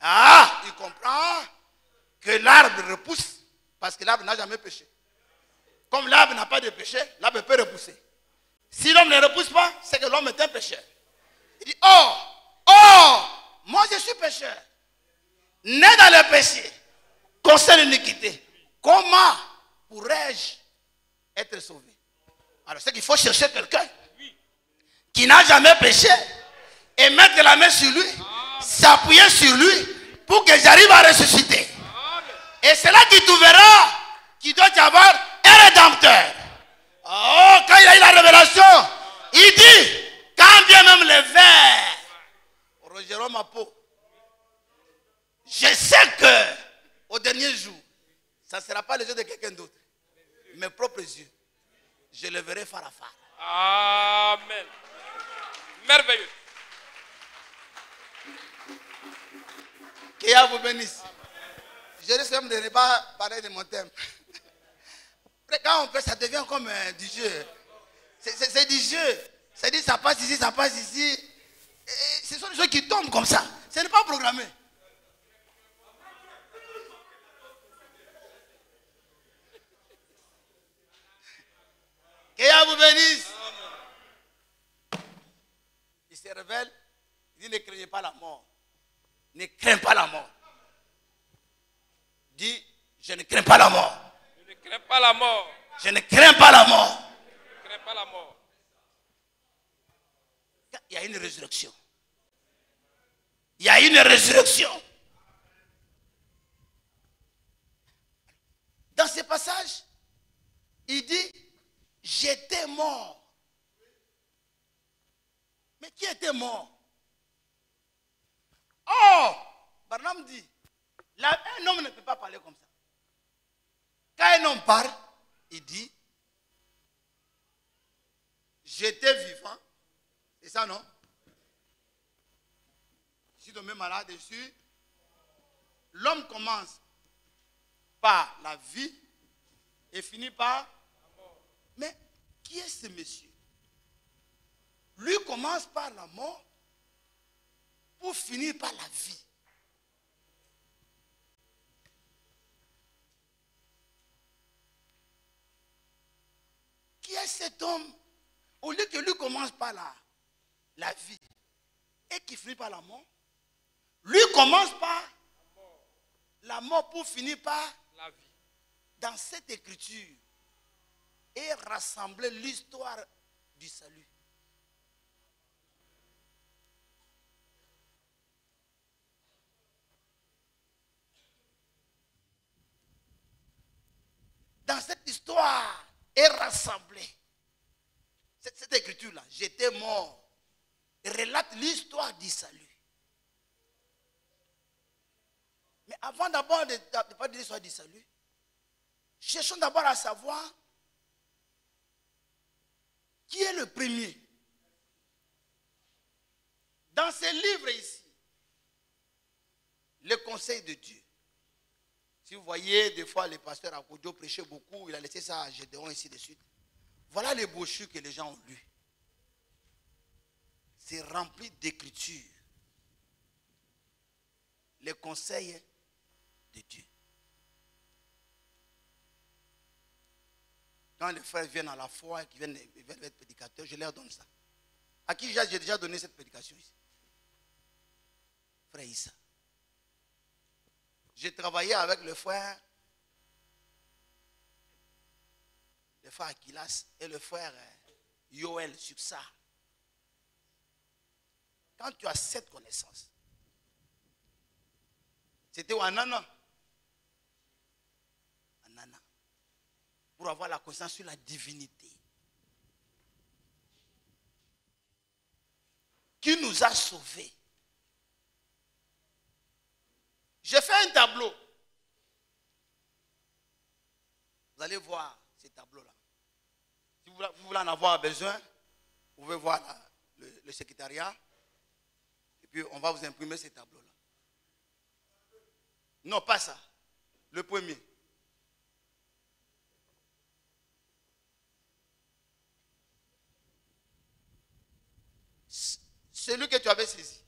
Ah, il comprend que l'arbre repousse parce que l'arbre n'a jamais péché. Comme l'arbre n'a pas de péché, l'arbre peut repousser. Si l'homme ne repousse pas, c'est que l'homme est un pécheur. Il dit, oh, moi je suis pécheur. Né dans le péché, concerne l'iniquité. Comment pourrais-je être sauvé? Alors c'est qu'il faut chercher quelqu'un qui n'a jamais péché et mettre la main sur lui, s'appuyer sur lui pour que j'arrive à ressusciter. Et c'est là qu'il trouvera qu'il doit y avoir un rédempteur. Oh, quand il a eu la révélation, il dit, quand bien même les vers rogeront ma peau, je sais que au dernier jour, ça ne sera pas les yeux de quelqu'un d'autre. Mes propres yeux, je le verrai phare à phare. Amen. Merveilleux. Qu'il vous bénisse. Je risque même de ne pas parler de mon thème. Après, quand on fait, ça devient comme du jeu. C'est du jeu. C'est-à-dire, ça passe ici, ça passe ici. Et ce sont des choses qui tombent comme ça. Ce n'est pas programmé. Que vous bénisse. Il se révèle. Il dit, ne craignez pas la mort. Ne crains pas la mort. Dis, je ne crains pas la mort. Je ne crains pas la mort. Je ne crains pas la mort. Je ne crains pas la mort. Il y a une résurrection. Il y a une résurrection. Dans ce passage, il dit, j'étais mort. Mais qui était mort? Oh, Barnum dit, un homme ne peut pas parler comme ça. Quand un homme parle, il dit, j'étais vivant. C'est ça, non? Je suis tombé malade dessus. L'homme commence par la vie et finit par la mort. Mais qui est ce monsieur? Lui commence par la mort pour finir par la vie. Qui est cet homme? Au lieu que lui commence par la vie et qui finit par la mort, lui commence par la mort pour finir par la vie. Dans cette écriture est rassemblée l'histoire du salut. Dans cette histoire est rassemblée cette écriture-là. J'étais mort. Relate l'histoire du salut. Mais avant d'abord de parler de l'histoire du salut, cherchons d'abord à savoir qui est le premier. Dans ces livres ici, le conseil de Dieu. Si vous voyez, des fois, le pasteur Akodio prêchait beaucoup, il a laissé ça à Gédéon, ainsi de suite. Voilà les brochures que les gens ont lues. C'est rempli d'écritures. Les conseils de Dieu. Quand les frères viennent à la foi et qu'ils viennent être prédicateurs, je leur donne ça. À qui j'ai déjà donné cette prédication ici? Frère Issa. J'ai travaillé avec le frère Akilas et le frère Yoel sur ça. Quand tu as cette connaissance, c'était au Anana. Pour avoir la connaissance sur la divinité. Qui nous a sauvés. J'ai fait un tableau. Vous allez voir ces tableaux-là. Si vous voulez en avoir besoin, vous pouvez voir le secrétariat. Et puis on va vous imprimer ces tableaux-là. Non, pas ça. Le premier. Celui que tu avais saisi.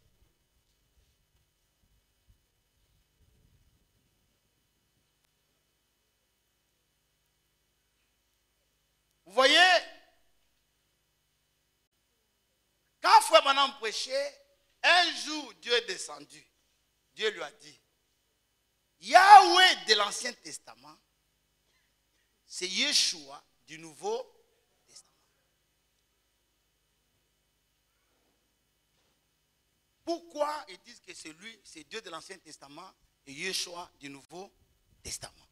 Vous voyez, quand Frère Branham prêchait, un jour Dieu est descendu. Dieu lui a dit, Yahweh de l'Ancien Testament, c'est Yeshua du Nouveau Testament. Pourquoi ils disent que c'est Dieu de l'Ancien Testament et Yeshua du Nouveau Testament?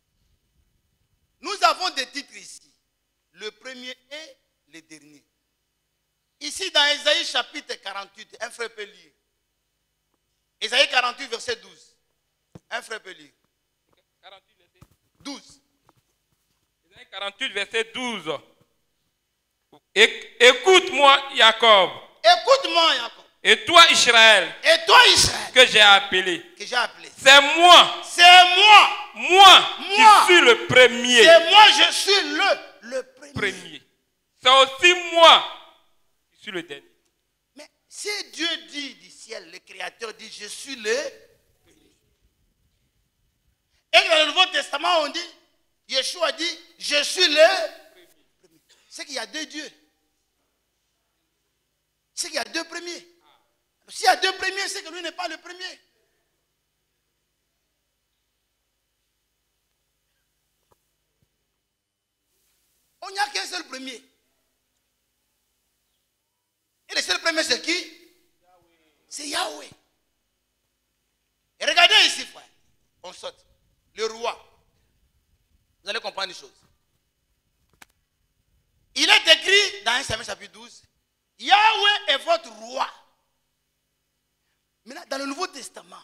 Nous avons des titres ici. Le premier et le dernier. Ici dans Ésaïe chapitre 48, un frère peut lire. Ésaïe 48 verset 12. Un frère peut lire. 48 verset 12. Ésaïe 48 verset 12. Écoute-moi Jacob. Écoute-moi Jacob. Et toi Israël. Et toi Israël. Que j'ai appelé. Que j'ai appelé. C'est moi. C'est moi. Moi qui suis le premier. C'est moi, je suis le premier. C'est aussi moi qui suis le dernier. Mais si Dieu dit du ciel, le Créateur dit, je suis le premier. Et dans le Nouveau Testament, on dit, Yeshua dit, je suis le premier. C'est qu'il y a deux dieux. C'est qu'il y a deux premiers. S'il y a deux premiers, c'est que lui n'est pas le premier. On n'y a qu'un seul premier. Et le seul premier, c'est qui? C'est Yahweh. Et regardez ici, frère. On saute. Le roi. Vous allez comprendre une chose. Il est écrit dans 1 Samuel chapitre 12. Yahweh est votre roi. Maintenant, dans le Nouveau Testament,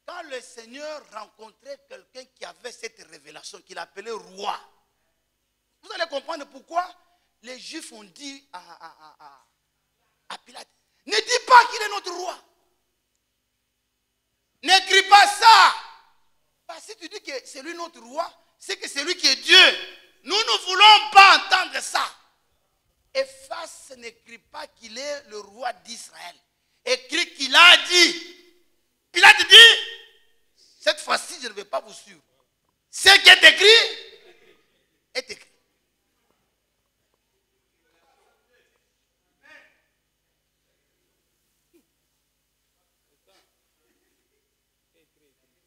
Quand le Seigneur rencontrait quelqu'un qui avait cette révélation, qu'il appelait roi, vous allez comprendre pourquoi les Juifs ont dit à Pilate, ne dis pas qu'il est notre roi. N'écris pas ça. Parce que si tu dis que c'est lui notre roi, c'est que c'est lui qui est Dieu. Nous ne voulons pas entendre ça. Ephrase n'écrit pas qu'il est le roi d'Israël. Écrit qu'il a dit. Pilate dit, cette fois-ci, je ne vais pas vous suivre. Ce qui est écrit, est écrit.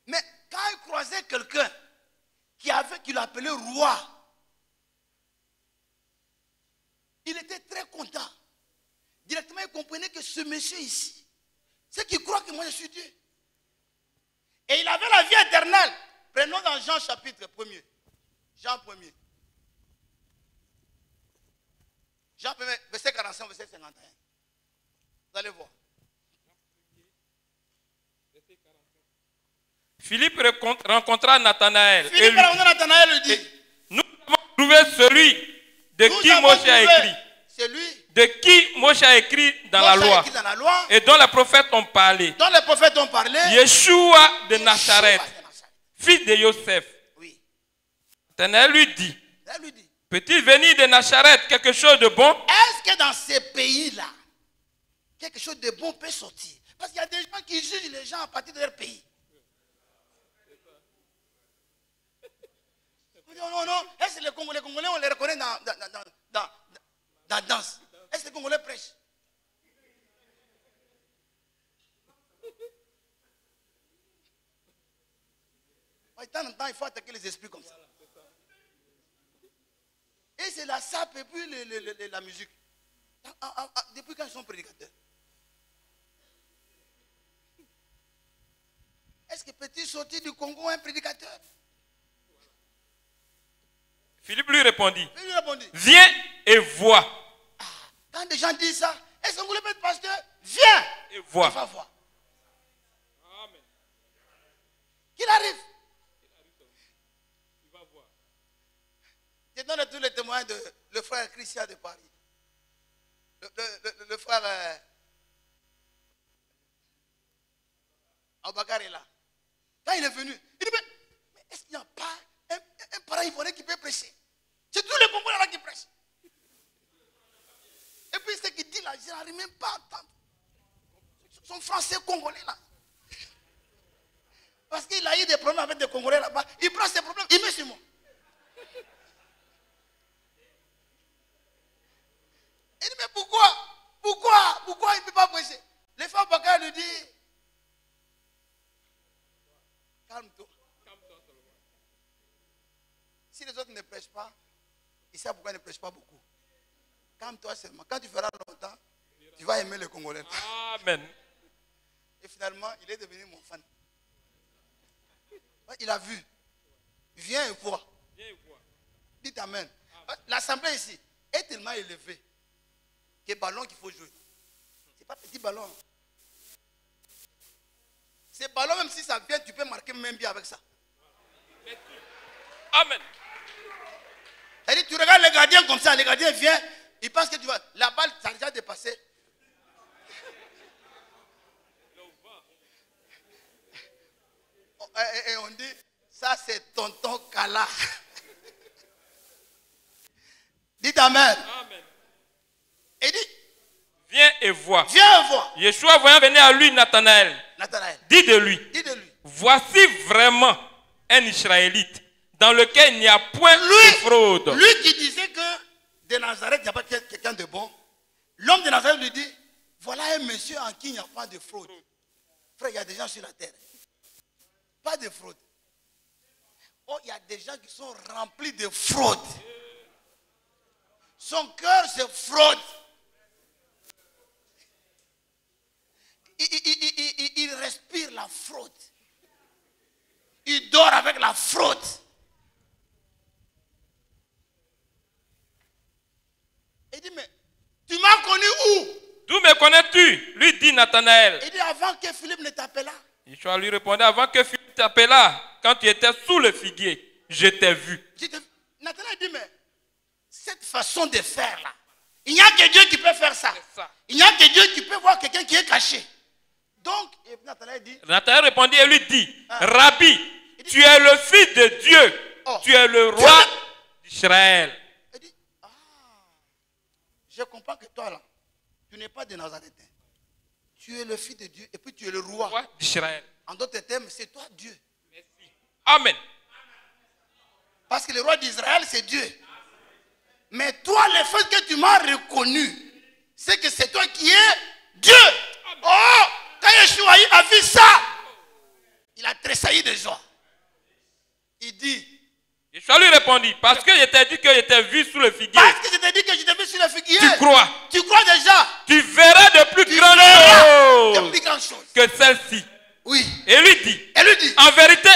Mais quand il croisait quelqu'un qui l'appelait roi, il était très content. Directement, il comprenait que ce monsieur ici, c'est qu'il croit que moi je suis Dieu. Et il avait la vie éternelle. Prenons dans Jean chapitre 1er. Jean 1er. Jean 1er, verset 45, verset 51. Vous allez voir. Philippe rencontra Nathanaël. Philippe rencontra Nathanaël et dit, nous avons trouvé celui de qui Moïse a écrit. De qui Moïse a écrit dans la loi. Et dont les prophètes ont parlé. Yeshua de Nazareth, fils de Joseph. Oui. Nathanaël lui dit, peut-il venir de Nazareth quelque chose de bon? Est-ce que dans ces pays-là, quelque chose de bon peut sortir? Parce qu'il y a des gens qui jugent les gens à partir de leur pays. Non, non, est-ce que les Congolais, on les reconnaît dans la danse? Est-ce que les Congolais prêchent? De temps en temps, il faut attaquer les esprits comme ça. Et c'est la sape et puis la musique. Depuis quand ils sont prédicateurs? Est-ce que peut-il sortir du Congo un prédicateur? Philippe lui répondit, viens et vois. Quand des gens disent ça, est-ce que vous voulez être pasteur? Viens et vois. Il va voir. Amen. Qu'il arrive. Il va voir. Je donne tous les témoins de le frère Christian de Paris. Le frère Abakar est là. Quand il est venu, il dit, mais est-ce qu'il n'y a pas un parent ivoirien qui peut prêcher? C'est tous les Congolais là qui prêchent. Et puis ce qu'il dit là, je n'arrive même pas à entendre. Son français congolais là. Parce qu'il a eu des problèmes avec des Congolais là-bas. Il prend ses problèmes, il met sur moi. Il dit, mais pourquoi il ne peut pas prêcher? Les femmes Bakar lui dit, calme-toi. Si les autres ne prêchent pas, ils savent pourquoi ils ne prêchent pas beaucoup. Calme-toi seulement. Quand tu feras longtemps, tu vas aimer les Congolais. Amen. Et finalement, il est devenu mon fan. Il a vu. Viens et vois. Dites Amen. L'assemblée ici est tellement élevée que ballon qu'il faut jouer. Ce n'est pas petit ballon. Ces ballons, même si ça vient, tu peux marquer même bien avec ça. Amen. C'est-à-dire, tu regardes les gardiens comme ça, les gardiens viennent, ils pensent que tu vas. La balle, ça a déjà dépassé. Et on dit, ça c'est tonton Kala. Dites Amen. Amen. Et dit, viens et vois. Viens et vois. Yeshua voyant venir à lui Nathanaël. Dit de lui. Voici vraiment un Israélite dans lequel il n'y a point de fraude. Lui qui disait que de Nazareth, il n'y a pas quelqu'un de bon. L'homme de Nazareth lui dit, voilà un monsieur en qui il n'y a pas de fraude. Frère, il y a des gens sur la terre. Pas de fraude. Oh, il y a des gens qui sont remplis de fraude. Son cœur, c'est fraude. Il respire la fraude. Il dort avec la fraude. Il dit, mais tu m'as connu où? D'où me connais-tu? Lui dit Nathanaël. Il dit, avant que Philippe ne t'appelât. Yeshua lui répondait, avant que Philippe t'appelât, quand tu étais sous le figuier, je t'ai vu. Nathanaël dit, mais cette façon de faire là, il n'y a que Dieu qui peut faire ça. Il n'y a que Dieu qui peut voir quelqu'un qui est caché. Donc, Nathanaël dit. Nathanaël répondit et lui dit, Rabbi, tu es le fils de Dieu, tu es le roi d'Israël. Il dit, je comprends que toi là, tu n'es pas de Nazareth. Tu es le fils de Dieu et puis tu es le roi d'Israël. En d'autres termes, c'est toi Dieu. Merci. Amen. Parce que le roi d'Israël, c'est Dieu. Mais toi, le fait que tu m'as reconnu, c'est que c'est toi qui es Dieu. Amen. Oh, quand Yeshua a vu ça, il a tressailli de joie. Il dit, Yeshua lui répondit, parce que je t'ai dit que je t'ai vu sous le figuier. Parce que je t'ai dit que je t'ai vu sur le figuier. Tu crois. Tu crois déjà. Tu verras de plus grandes choses que celle-ci. Oui. Et lui dit, en vérité,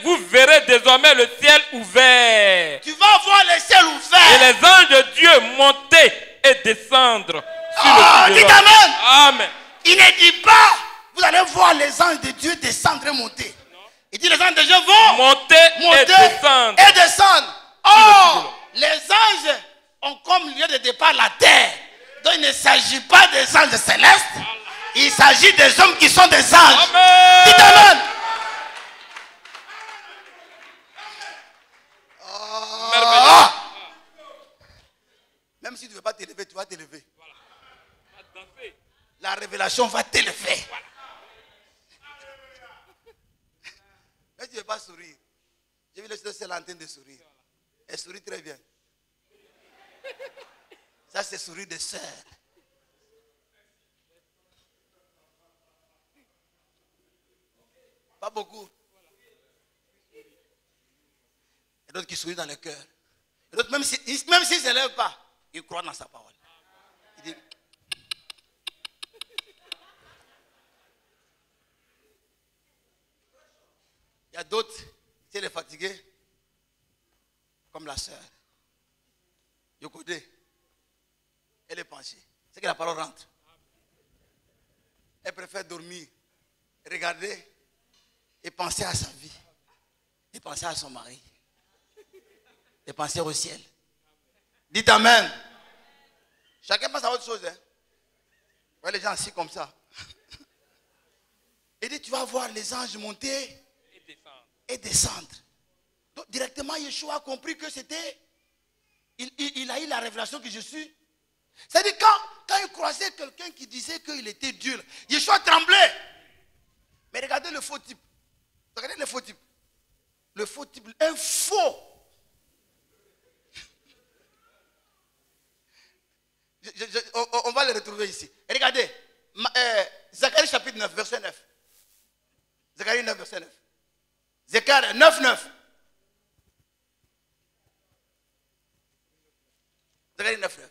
vous verrez désormais le ciel ouvert. Tu vas voir le ciel ouvert. Et les anges de Dieu monter et descendre sur le ciel. Amen. Amen. Il ne dit pas, vous allez voir les anges de Dieu descendre et monter. Il dit les anges de Dieu vont monter et descendre. Oh, les anges ont comme lieu de départ la terre. Donc il ne s'agit pas des anges célestes. Il s'agit des hommes qui sont des anges. Amen. Dites Amen. Même si tu ne veux pas t'élever, tu vas t'élever. La révélation va t'élever. Mais tu ne veux pas sourire. J'ai vu le ciel en train de sourire. Elle sourit très bien. Ça, c'est sourire de sœur. Pas beaucoup. Et d'autres qui sourient dans le cœur. Et d'autres, même s'ils ne se lèvent pas, ils croient dans sa parole. Il dit, il y a d'autres, si elle est fatiguée, comme la sœur. Yokodé, elle est penchée. C'est que la parole rentre. Elle préfère dormir, regarder et penser à sa vie. Et penser à son mari. Et penser au ciel. Dites Amen. Chacun pense à autre chose. Hein? Vous voyez les gens assis comme ça. Et dit, tu vas voir les anges monter et descendre. Donc directement, Yeshua a compris que c'était... Il a eu la révélation que je suis. C'est-à-dire quand il croisait quelqu'un qui disait qu'il était Dieu, Yeshua tremblait. Mais regardez le faux type. Regardez le faux type. Le faux type, un faux. On va le retrouver ici. Et regardez, Zacharie chapitre 9, verset 9. Zacharie 9, verset 9. Zacharie 9, 9. Zacharie 9, 9.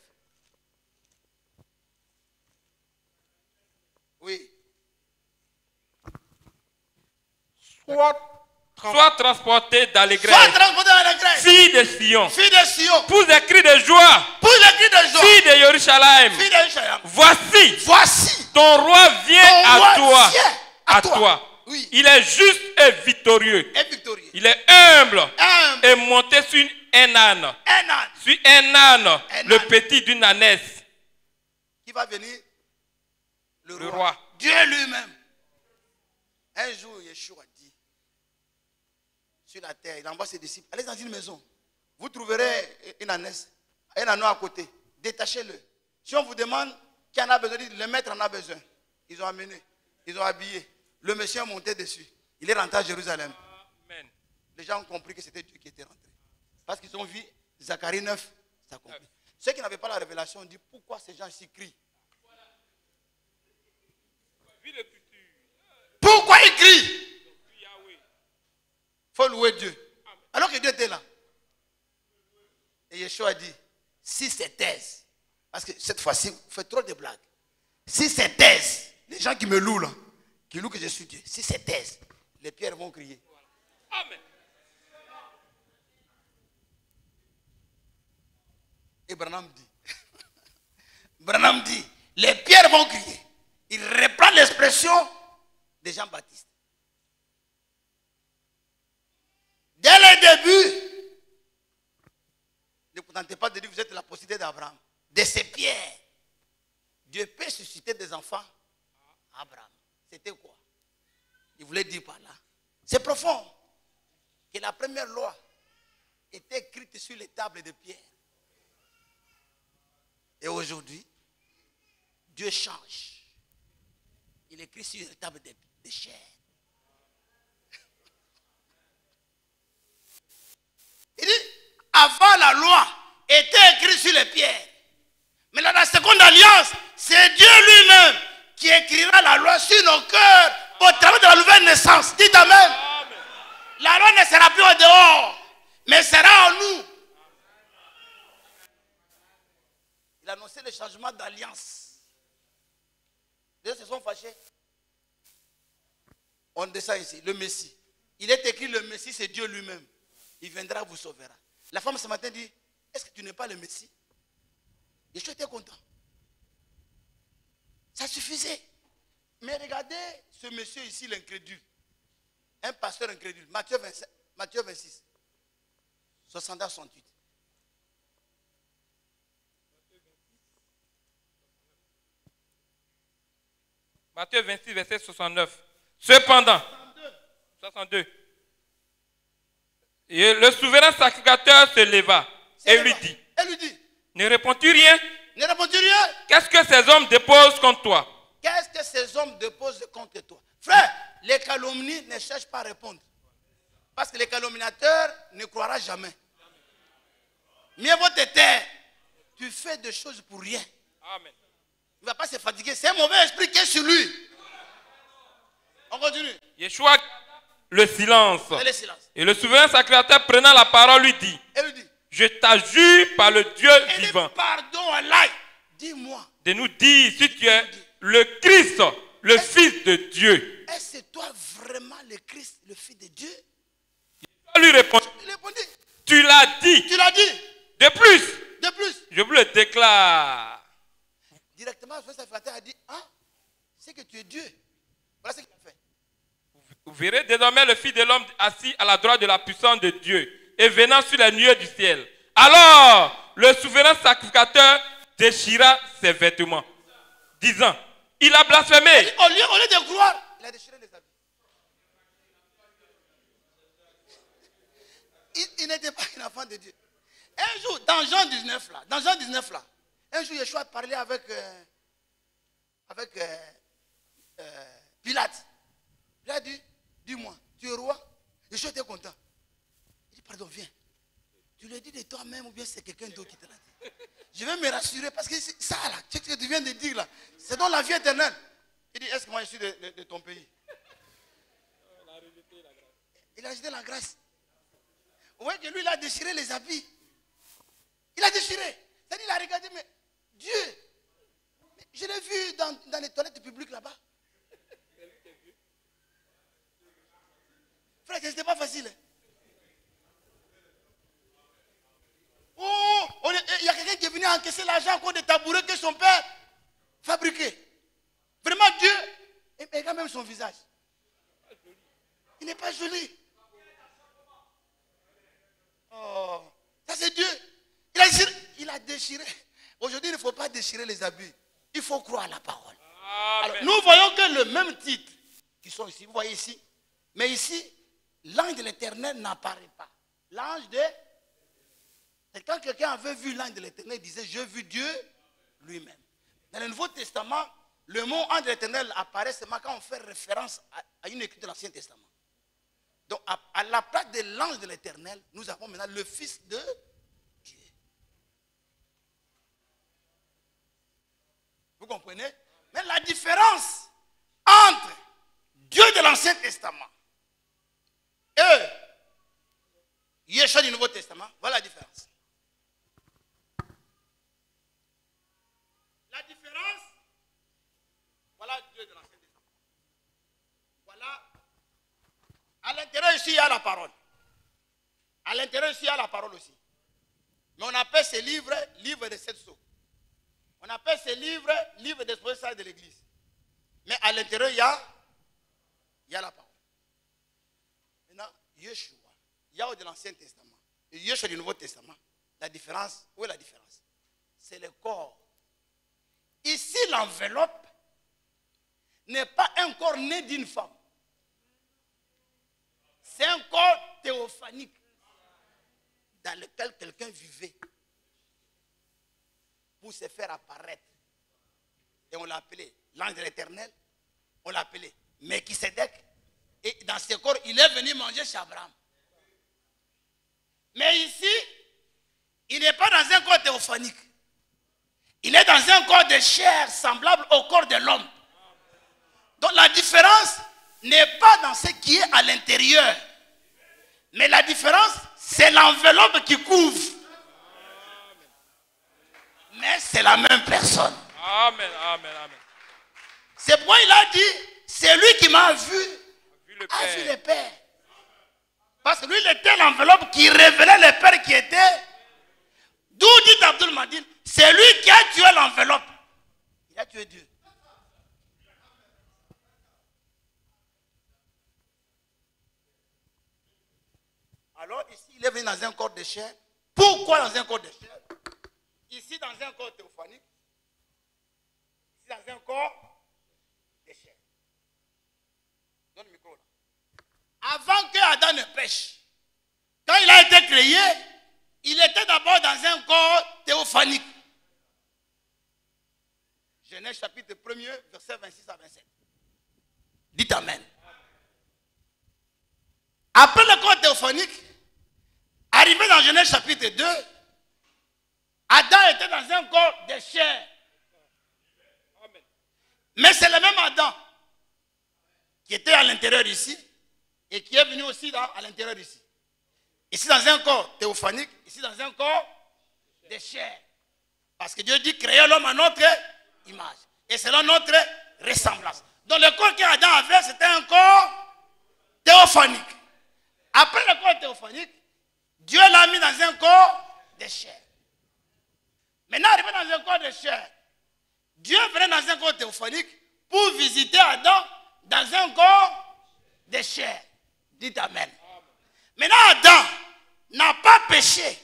Oui. Sois transporté dans les grèves. Fille de Sion. Pousse des cris de joie. Fille de Jérusalem. Voici. Ton roi vient à toi. Oui. Il est juste et victorieux. Il est humble. Et monté sur un âne. Sur un âne. Le petit d'une ânesse. Qui va venir? Le roi. Dieu lui-même. Un jour, Yeshua dit sur la terre, il envoie ses disciples, allez dans une maison. Vous trouverez une ânesse, un âneau à côté. Détachez-le. Si on vous demande qui en a besoin, dites, le maître en a besoin. Ils ont amené, ils ont habillé. Le monsieur est monté dessus. Il est rentré à Jérusalem. Amen. Les gens ont compris que c'était Dieu qui était rentré. Parce qu'ils ont vu Zacharie 9, ça compris. Ceux qui n'avaient pas la révélation ont dit, pourquoi ces gens-ci crient? Pourquoi ils crient? Il faut louer Dieu. Alors que Dieu était là. Et Yeshua a dit, si c'est thèse, parce que cette fois-ci, vous faites trop de blagues. Si c'est thèse, les gens qui me louent là, qui louent que je suis Dieu, si c'est thèse, les pierres vont crier. Amen. Et Branham dit, les pierres vont crier. Il reprend l'expression de Jean-Baptiste. Dès le début, ne vous tentez pas de dire que vous êtes la postérité d'Abraham. De ces pierres, Dieu peut susciter des enfants à Abraham. C'était quoi? Il voulait dire par là. C'est profond. Que la première loi était écrite sur les tables de pierre. Et aujourd'hui, Dieu change. Il écrit sur les tables de chair. Il dit, avant la loi, était écrit sur les pierres. Mais dans la seconde alliance, c'est Dieu lui-même qui écrira la loi sur nos cœurs au travers de la nouvelle naissance. Dites Amen. Amen. La loi ne sera plus au dehors, mais sera en nous. Il a annoncé le changement d'alliance. Les gens se sont fâchés. On descend ici, le Messie. Il est écrit le Messie, c'est Dieu lui-même. Il viendra, vous sauvera. La femme ce matin dit, est-ce que tu n'es pas le Messie? Yeshua était content. Ça suffisait. Mais regardez ce monsieur ici, l'incrédule. Un pasteur incrédule. Matthieu 26. 60 à 68. Matthieu 26, verset 69. Cependant, 62. Et le souverain sacrificateur se leva et lui dit, ne réponds-tu rien? Ne réponds-tu rien? Qu'est-ce que ces hommes déposent contre toi? Qu'est-ce que ces hommes déposent contre toi? Frère, les calomnies ne cherchent pas à répondre. Parce que les calomniateurs ne croiront jamais. Mieux vaut te taire. Tu fais des choses pour rien. Amen. Il ne va pas se fatiguer. C'est un mauvais esprit qui est sur lui. On continue. Yeshua le silence. Et le silence. Et le souverain sacrificateur prenant la parole lui dit, je t'adjure par le Dieu vivant. Pardon à Allah. Dis-moi. De nous dire si tu es le Christ, le Fils de Dieu. Est-ce toi vraiment le Christ, le Fils de Dieu? Il lui répondit, tu l'as dit. Tu l'as dit. De plus. De plus. Je vous le déclare. Directement, le sacrificateur a dit, ah, c'est que tu es Dieu. Voilà ce qu'il a fait. Vous verrez désormais le Fils de l'homme assis à la droite de la puissance de Dieu et venant sur les nuées du ciel. Alors, le souverain sacrificateur déchira ses vêtements, disant, il a blasphémé. Au lieu de croire, il a déchiré les habits. Il n'était pas un enfant de Dieu. Un jour, dans Jean 19 là, un jour, Yeshua parlait avec Pilate. Il a dit, dis-moi, tu es roi? Yeshua était content. Il dit, pardon, viens. Tu le dis de toi-même ou bien c'est quelqu'un d'autre qui te l'a dit? Je vais me rassurer parce que ça là, ce que tu viens de dire là, c'est dans la vie éternelle. Il dit, est-ce que moi je suis de ton pays? Il a rejeté la grâce. Vous voyez que lui, il a déchiré les habits. Il a déchiré. C'est-à-dire, il a regardé, mais Dieu, je l'ai vu dans les toilettes publiques là-bas. Frère, ce n'était pas facile. Oh, il y a quelqu'un qui est venu encaisser l'argent à cause des tabourets que son père fabriquait. Vraiment, Dieu, et quand même son visage. Il n'est pas joli. Oh, ça c'est Dieu. Il a déchiré. Aujourd'hui, il ne faut pas déchirer les habits. Il faut croire à la parole. Alors, nous voyons que le même titre qui sont ici, vous voyez ici. Mais ici, l'ange de l'Éternel n'apparaît pas. L'ange de... Et quand quelqu'un avait vu l'ange de l'Éternel, il disait, j'ai vu Dieu lui-même. Dans le Nouveau Testament, le mot ange de l'Éternel apparaît seulement quand on fait référence à une écriture de l'Ancien Testament. Donc, à la place de l'ange de l'Éternel, nous avons maintenant le Fils de Dieu. Vous comprenez? Mais la différence entre Dieu de l'Ancien Testament et Yeshua du Nouveau Testament, voilà la différence. La différence, voilà Dieu de l'Ancien Testament. Voilà. À l'intérieur ici, il y a la parole. À l'intérieur ici, il y a la parole aussi. Mais on appelle ces livres, livres de 7 sceaux. On appelle ces livres, livres d'exposition de l'église. Mais à l'intérieur, il y a la parole. Maintenant, Yeshua, Yahweh de l'Ancien Testament et Yeshua du Nouveau Testament, la différence, où est la différence? C'est le corps. Ici, l'enveloppe n'est pas un corps né d'une femme. C'est un corps théophanique dans lequel quelqu'un vivait pour se faire apparaître. Et on l'a appelé l'ange de l'Éternel, on l'a appelé Melchisedec. Et dans ce corps, il est venu manger chez Abraham. Mais ici, il n'est pas dans un corps théophanique. Il est dans un corps de chair semblable au corps de l'homme. Donc la différence n'est pas dans ce qui est à l'intérieur. Mais la différence, c'est l'enveloppe qui couvre. Mais c'est la même personne. Amen, amen, amen. C'est pourquoi il a dit, c'est lui qui m'a vu, a vu le Père. Parce que lui, il était l'enveloppe qui révélait le Père qui était. D'où dit Abdul Madin, c'est lui qui a tué l'enveloppe. Il a tué Dieu. Alors ici, il est venu dans un corps de chair. Pourquoi dans un corps de chair? Ici, dans un corps théophanique. Ici, dans un corps de chair. Donne le micro là. Avant que Adam ne pêche, quand il a été créé, il était d'abord dans un corps théophanique. Genèse chapitre 1er, versets 26 à 27. Dites Amen. Après le corps théophanique, arrivé dans Genèse chapitre 2, Adam était dans un corps de chair. Mais c'est le même Adam qui était à l'intérieur ici et qui est venu aussi à l'intérieur ici. Ici dans un corps théophanique, ici dans un corps de chair. Parce que Dieu dit créer l'homme à notre image et selon notre ressemblance. Donc le corps qu'Adam avait, c'était un corps théophanique. Après le corps théophanique, Dieu l'a mis dans un corps de chair. Maintenant, arrivé dans un corps de chair, Dieu venait dans un corps théophanique pour visiter Adam dans un corps de chair. Dites Amen. Maintenant, Adam n'a pas péché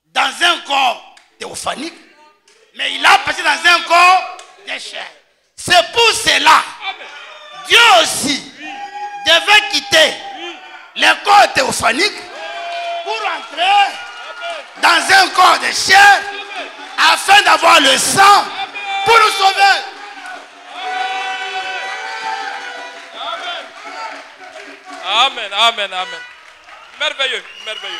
dans un corps théophanique, mais il a péché dans un corps de chair. C'est pour cela, Dieu aussi devait quitter le corps théophanique pour entrer dans un corps de chair afin d'avoir le sang pour nous sauver. Amen, amen, amen. Merveilleux, merveilleux.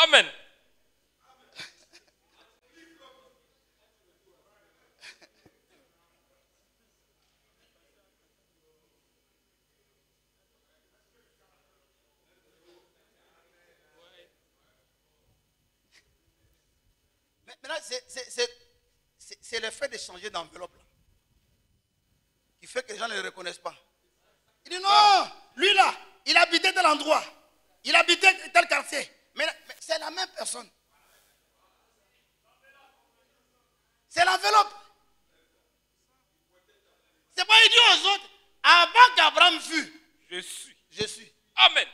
Amen. Maintenant, c'est le fait de changer d'enveloppe qui fait que les gens ne le reconnaissent pas. Il dit non, lui là, il habitait tel endroit, il habitait tel quartier. Mais c'est la même personne. C'est l'enveloppe. C'est pas il dit aux autres, avant qu'Abraham fût, Je suis. je suis. Amen.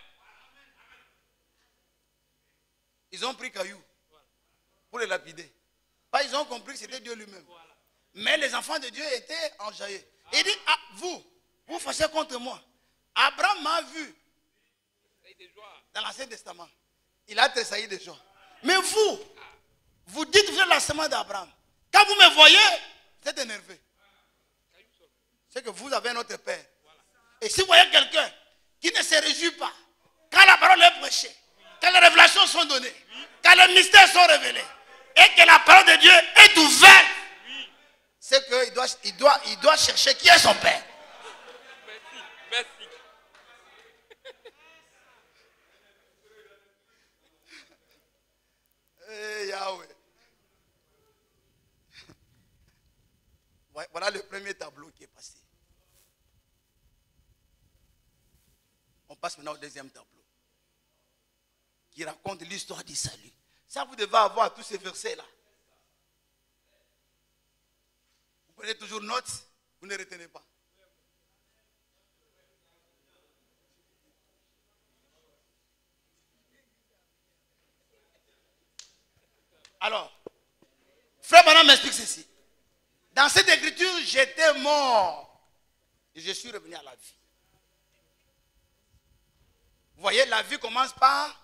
Ils ont pris caillou pour le lapider. Pas ils ont compris que c'était Dieu lui-même. Mais les enfants de Dieu étaient enjaillés. Il dit, ah, vous fâchez contre moi. Abraham m'a vu dans l'Ancien Testament. Il a tressailli de joie. Mais vous dites vous êtes la semence d'Abraham. Quand vous me voyez, vous êtes énervé. C'est que vous avez un autre père. Et si vous voyez quelqu'un qui ne se réjouit pas, quand la parole est prêchée, quand les révélations sont données, quand les mystères sont révélés, et que la parole de Dieu est ouverte, c'est qu'il doit chercher qui est son père. Merci, merci. Yahweh. Voilà le premier tableau qui est passé. On passe maintenant au deuxième tableau. qui raconte l'histoire du salut. Ça, vous devez avoir tous ces versets-là. Vous prenez toujours note, vous ne retenez pas. Alors, Frère Branham m'explique ceci. Dans cette écriture, j'étais mort et je suis revenu à la vie. Vous voyez, la vie commence par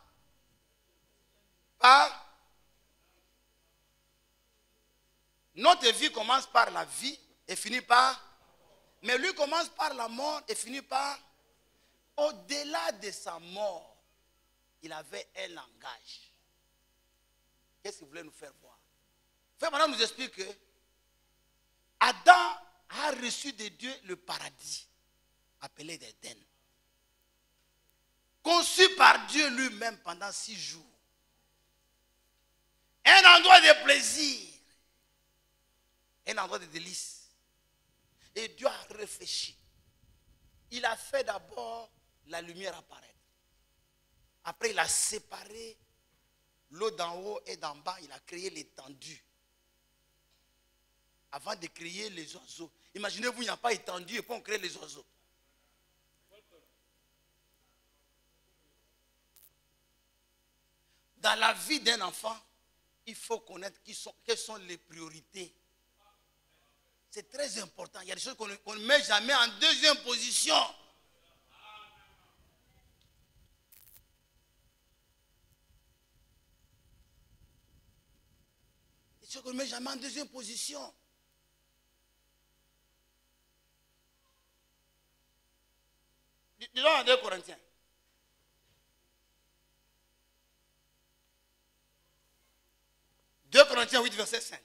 notre vie commence par la vie et finit par, mais lui commence par la mort et finit par, au-delà de sa mort, il avait un langage. Qu'est-ce qu'il voulait nous faire voir? Frère Branham nous explique que Adam a reçu de Dieu le paradis, appelé d'Éden, conçu par Dieu lui-même pendant 6 jours. Un endroit de plaisir, un endroit de délice. Et Dieu a réfléchi. Il a fait d'abord la lumière apparaître. Après, il a séparé l'eau d'en haut et d'en bas. Il a créé l'étendue. Avant de créer les oiseaux. Imaginez-vous, il n'y a pas étendu et puis on crée les oiseaux. Dans la vie d'un enfant, il faut connaître quelles sont les priorités. C'est très important. Il y a des choses qu'on ne met jamais en deuxième position. Des choses qu'on ne met jamais en deuxième position. Disons en 2 Corinthiens. « 2 Corinthiens 8, verset 5.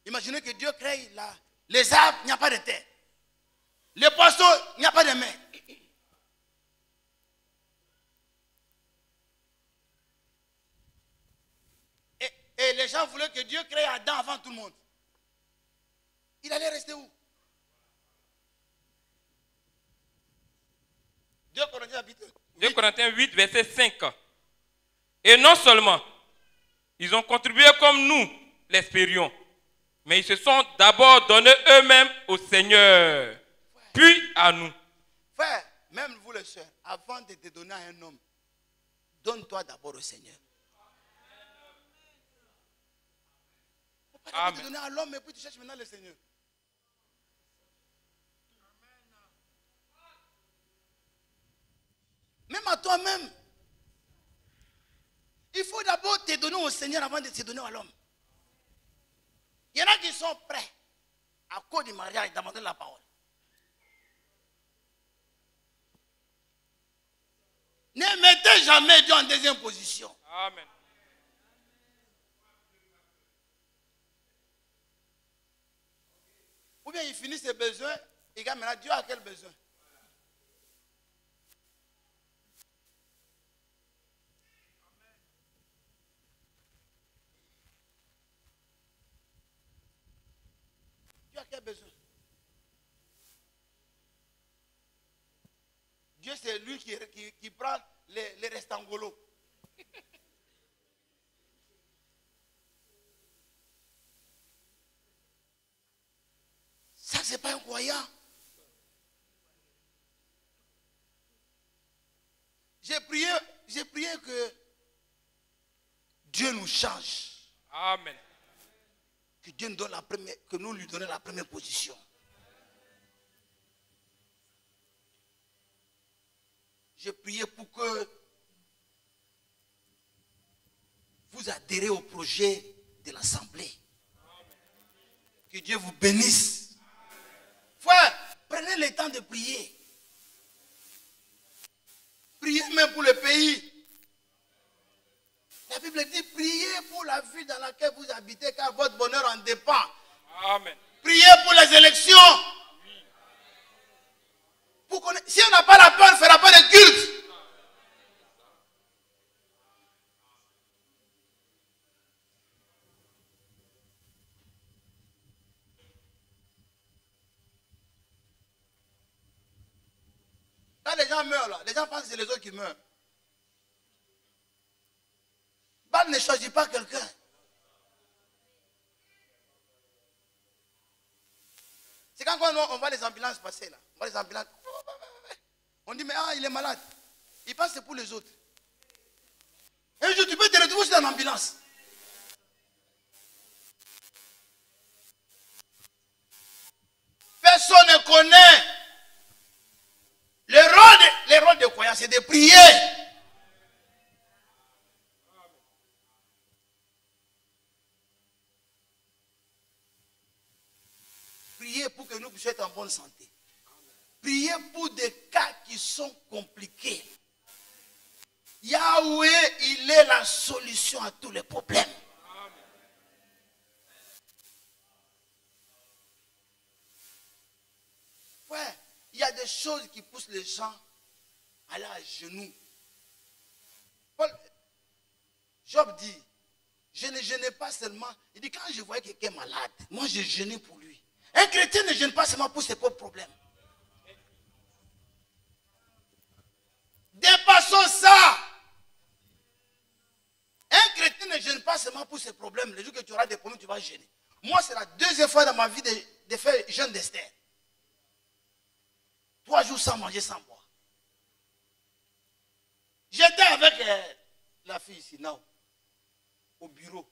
Imaginez que Dieu crée les arbres, il n'y a pas de terre. Les poissons, il n'y a pas de mer. Et les gens voulaient que Dieu crée Adam avant tout le monde. Il allait rester où? 2 Corinthiens 8, verset 5. Et non seulement, ils ont contribué comme nous l'espérions, mais ils se sont d'abord donnés eux-mêmes au Seigneur, puis à nous. Frère, même vous les sœurs, avant de te donner à un homme, donne-toi d'abord au Seigneur. Il ne faut pas te donner à l'homme, mais puis tu cherches maintenant le Seigneur. Même à toi-même. Il faut d'abord te donner au Seigneur avant de te donner à l'homme. Il y en a qui sont prêts, à cause du mariage, d'abandonner la parole. Ne mettez jamais Dieu en deuxième position. Amen. Ou bien il finit ses besoins, et maintenant Dieu a quel besoin? Dieu a quel besoin? Dieu, c'est lui qui prend les restangolos. Ça, c'est pas un croyant. J'ai prié que Dieu nous change. Amen. Que Dieu nous donne que nous lui donnions la première position. J'ai prié pour que vous adhérez au projet de l'Assemblée. Que Dieu vous bénisse. Frère, prenez le temps de prier. Priez même pour le pays. La Bible dit, priez pour la ville dans laquelle vous habitez, car votre bonheur en dépend. Amen. Priez pour les élections. Si on n'a pas la paix, on ne fera pas de culte. Quand les gens meurent, là, les gens pensent que c'est les autres qui meurent. Balle ne choisit pas quelqu'un. C'est quand on voit les ambulances passer là. On voit les ambulances. On dit, mais il est malade. Il pense que c'est pour les autres. Un jour, tu peux te retrouver dans l'ambulance. Personne ne connaît. Le rôle de croyant, c'est de prier. Priez pour que nous puissions être en bonne santé. Priez pour des cas qui sont compliqués. Yahweh, il est la solution à tous les problèmes. Ouais, il y a des choses qui poussent les gens à aller à genoux. Job dit, je ne jeûnais pas seulement. Il dit, quand je voyais quelqu'un malade, moi je jeûnais pour lui. Un chrétien ne jeûne pas seulement pour ses propres problèmes. Dépassons ça. Un chrétien ne jeûne pas seulement pour ses problèmes. Le jour que tu auras des problèmes, tu vas jeûner. Moi, c'est la deuxième fois dans ma vie de faire jeûne d'Esther. 3 jours sans manger, sans boire. J'étais avec la fille ici, non, au bureau.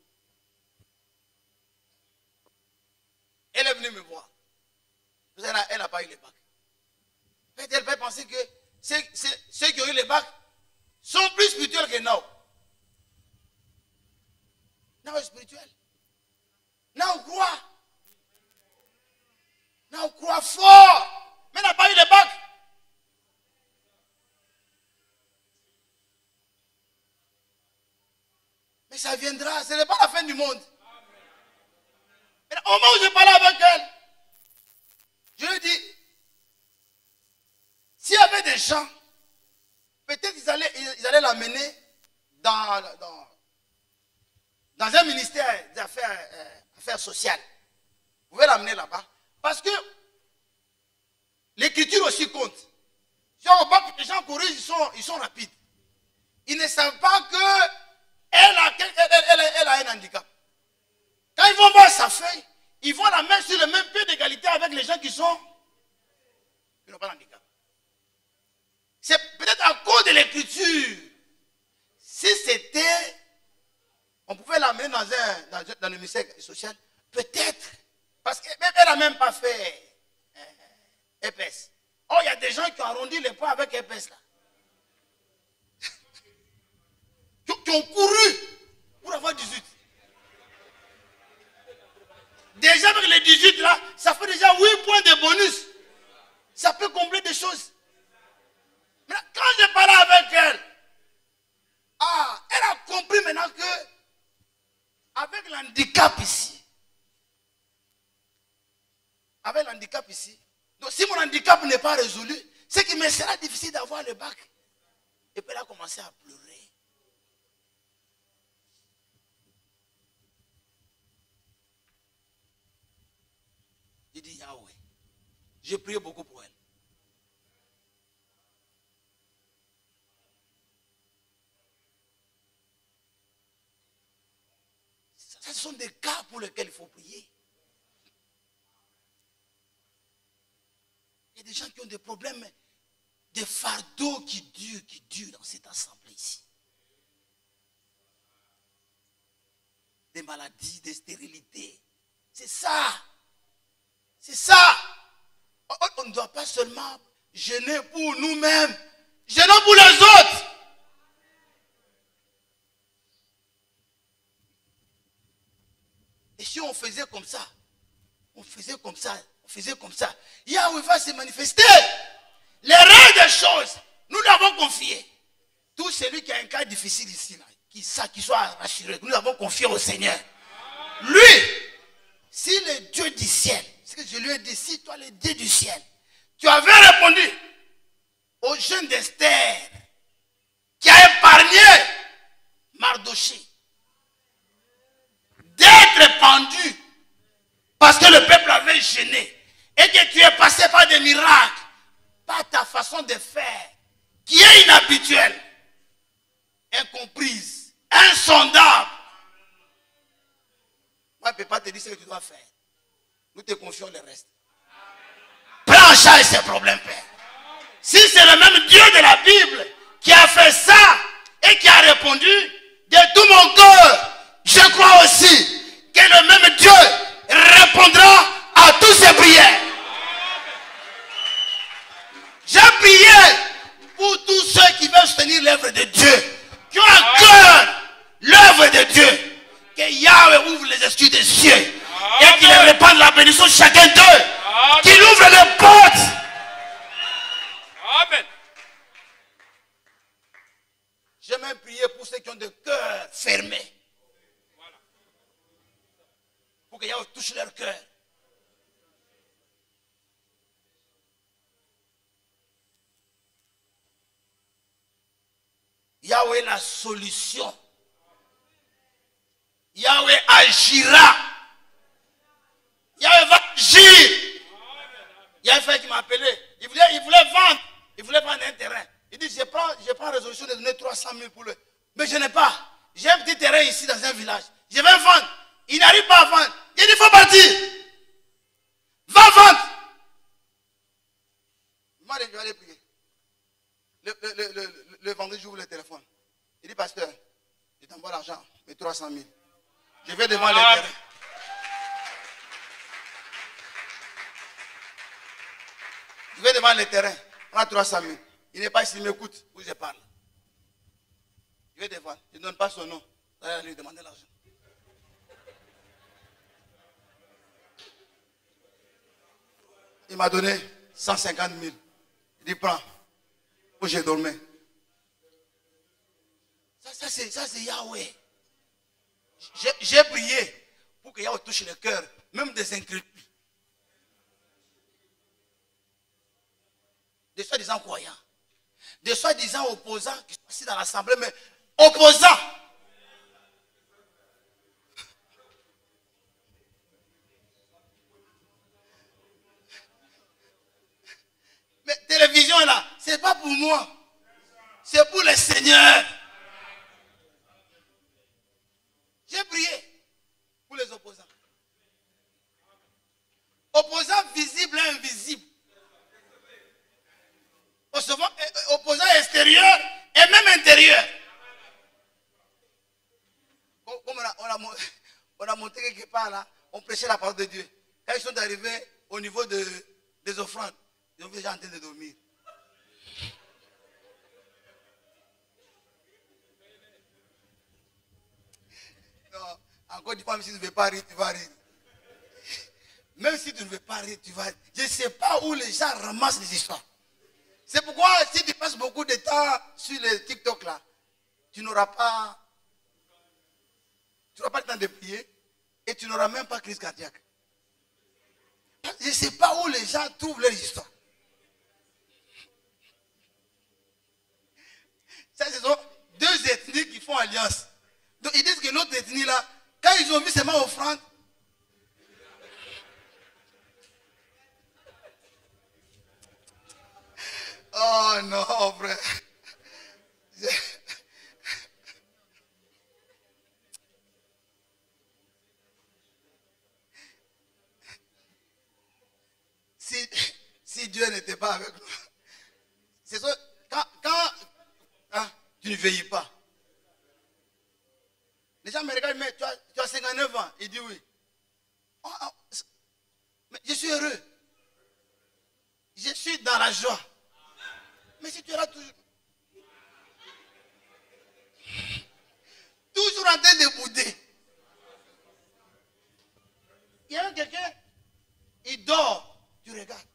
Elle est venue me voir. Elle n'a pas eu le bac. Elle peut penser que ceux qui ont eu le bac sont plus spirituels que nous. Nous est spirituel. Nous croit. Nous croit fort. Mais n'a pas eu le bac. Mais ça viendra. Ce n'est pas la fin du monde. Mais au moment où je parlais avec elle, je lui ai dit, s'il y avait des gens, peut-être ils allaient l'amener dans un ministère des affaires sociales. Vous pouvez l'amener là-bas. Parce que l'écriture aussi compte. Genre, au bac, les gens corrigent, ils sont rapides. Ils ne savent pas qu'elle a un handicap. Quand ils vont voir sa feuille, ils vont la mettre sur le même pied d'égalité avec les gens qui n'ont pas d'handicap. C'est peut-être à cause de l'écriture. Si c'était, on pouvait l'amener dans le ministère social, peut-être, parce qu'elle n'a même pas fait EPS. Oh, il y a des gens qui ont arrondi les points avec EPS là. qui ont couru pour avoir 18. Déjà avec les 18 là, ça fait déjà 8 points de bonus. Ça peut combler des choses. Mais quand je parlais avec elle, elle a compris maintenant que avec l'handicap ici, donc si mon handicap n'est pas résolu, c'est qu'il me sera difficile d'avoir le bac. Et puis elle a commencé à pleurer. J'ai dit Yahweh. J'ai prié beaucoup pour elle. Ce sont des cas pour lesquels il faut prier. Il y a des gens qui ont des problèmes, des fardeaux qui durent dans cette assemblée ici. Des maladies, des stérilités. C'est ça. C'est ça. On ne doit pas seulement jeûner pour nous-mêmes. Jeûnons pour les autres. Et si on faisait comme ça, Yahweh va se manifester. Les règles des choses, nous l'avons confié. Tout celui qui a un cas difficile ici, là, qui soit rassuré, nous l'avons confié au Seigneur. Lui, si le Dieu du ciel, ce que je lui ai dit, si toi le Dieu du ciel, tu avais répondu au jeune d'Esther, qui a épargné Mardoché, d'être pendu, parce que le peuple avait gêné, et que tu es passé par des miracles, par ta façon de faire qui est inhabituelle, incomprise, insondable. Moi, je ne peux pas te dire ce que tu dois faire. Nous te confions le reste. Prends en charge ces problèmes, Père. Si c'est le même Dieu de la Bible qui a fait ça et qui a répondu de tout mon cœur, je crois aussi que le même Dieu répondra à toutes ces prières. J'ai prié pour tous ceux qui veulent soutenir l'œuvre de Dieu, qui ont à cœur l'œuvre de Dieu, que Yahweh ouvre les esprits des cieux et qu'il répande la bénédiction de chacun d'eux, qu'il ouvre les portes. Amen. J'ai même prié pour ceux qui ont des cœurs fermés. Voilà. Pour que Yahweh touche leur cœur. Yahweh est la solution. Yahweh agira. Yahweh va agir. Il y a un frère qui m'a appelé. Il voulait vendre. Il voulait prendre un terrain. Il dit, je prends résolution de donner 300 000 pour le. Mais je n'ai pas. J'ai un petit terrain ici dans un village. Je vais vendre. Il n'arrive pas à vendre. Il dit, il faut partir. Va vendre. Moi, je vais aller prier. Le vendredi, j'ouvre le téléphone. Il dit, pasteur, je t'envoie l'argent, mais 300 000. Je vais devant les terrains. Je vais devant les terrains. Prends 300 000. Il n'est pas ici, il m'écoute où je parle. Je vais devant. Je ne donne pas son nom. Je vais lui demander l'argent. Il m'a donné 150 000. Il dit, prends. Où j'ai dormi. Ça c'est Yahweh. J'ai prié pour que Yahweh touche le cœur, même des incrédules. Des soi-disant croyants. Des soi-disant opposants qui sont assis dans l'assemblée, mais opposants. Mais télévision là, c'est pas pour moi. C'est pour le Seigneur. J'ai prié pour les opposants. Opposants visibles et invisibles. Opposants extérieurs et même intérieurs. On a monté quelque part là, on prêchait la parole de Dieu. Quand ils sont arrivés au niveau des offrandes, ils ont vu déjà en train de dormir. Non, encore une fois, même si tu ne veux pas rire, tu vas rire. Même si tu ne veux pas rire, tu vas rire. Je ne sais pas où les gens ramassent les histoires. C'est pourquoi si tu passes beaucoup de temps sur le TikTok là, tu n'auras pas le temps de prier et tu n'auras même pas crise cardiaque. Je ne sais pas où les gens trouvent leurs histoires. Ça, ce sont deux ethnies qui font alliance. Donc ils disent que notre ethnie là, quand ils ont vu seulement offrande, oh non, frère. Si Dieu n'était pas avec nous, c'est ça. Quand tu ne veilles pas, les gens me regardent, mais tu as 59 ans. Il dit oui. Mais je suis heureux. Je suis dans la joie. Mais si tu es là toujours en train de bouder. Il y a quelqu'un, il dort, tu regardes.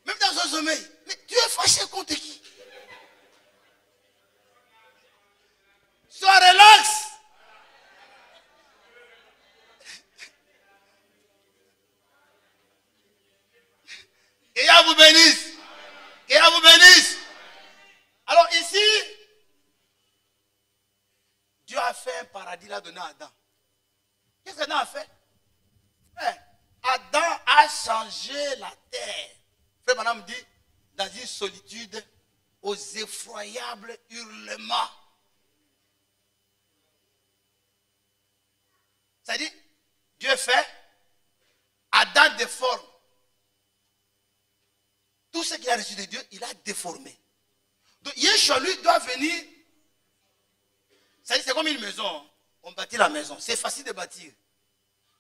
Même dans son sommeil. Mais tu es fâché contre qui? Sois relax. Que Dieu vous bénisse. Que Dieu vous bénisse. Alors ici, Dieu a fait un paradis là donné à Adam. Qu'est-ce qu'Adam a fait? Adam a changé rongé la terre. Frère Madame dit, dans une solitude, aux effroyables hurlements. C'est-à-dire, Dieu fait, Adam déforme. Tout ce qu'il a reçu de Dieu, il a déformé. Donc, Yeshua, lui, doit venir. C'est comme une maison. On bâtit la maison. C'est facile de bâtir.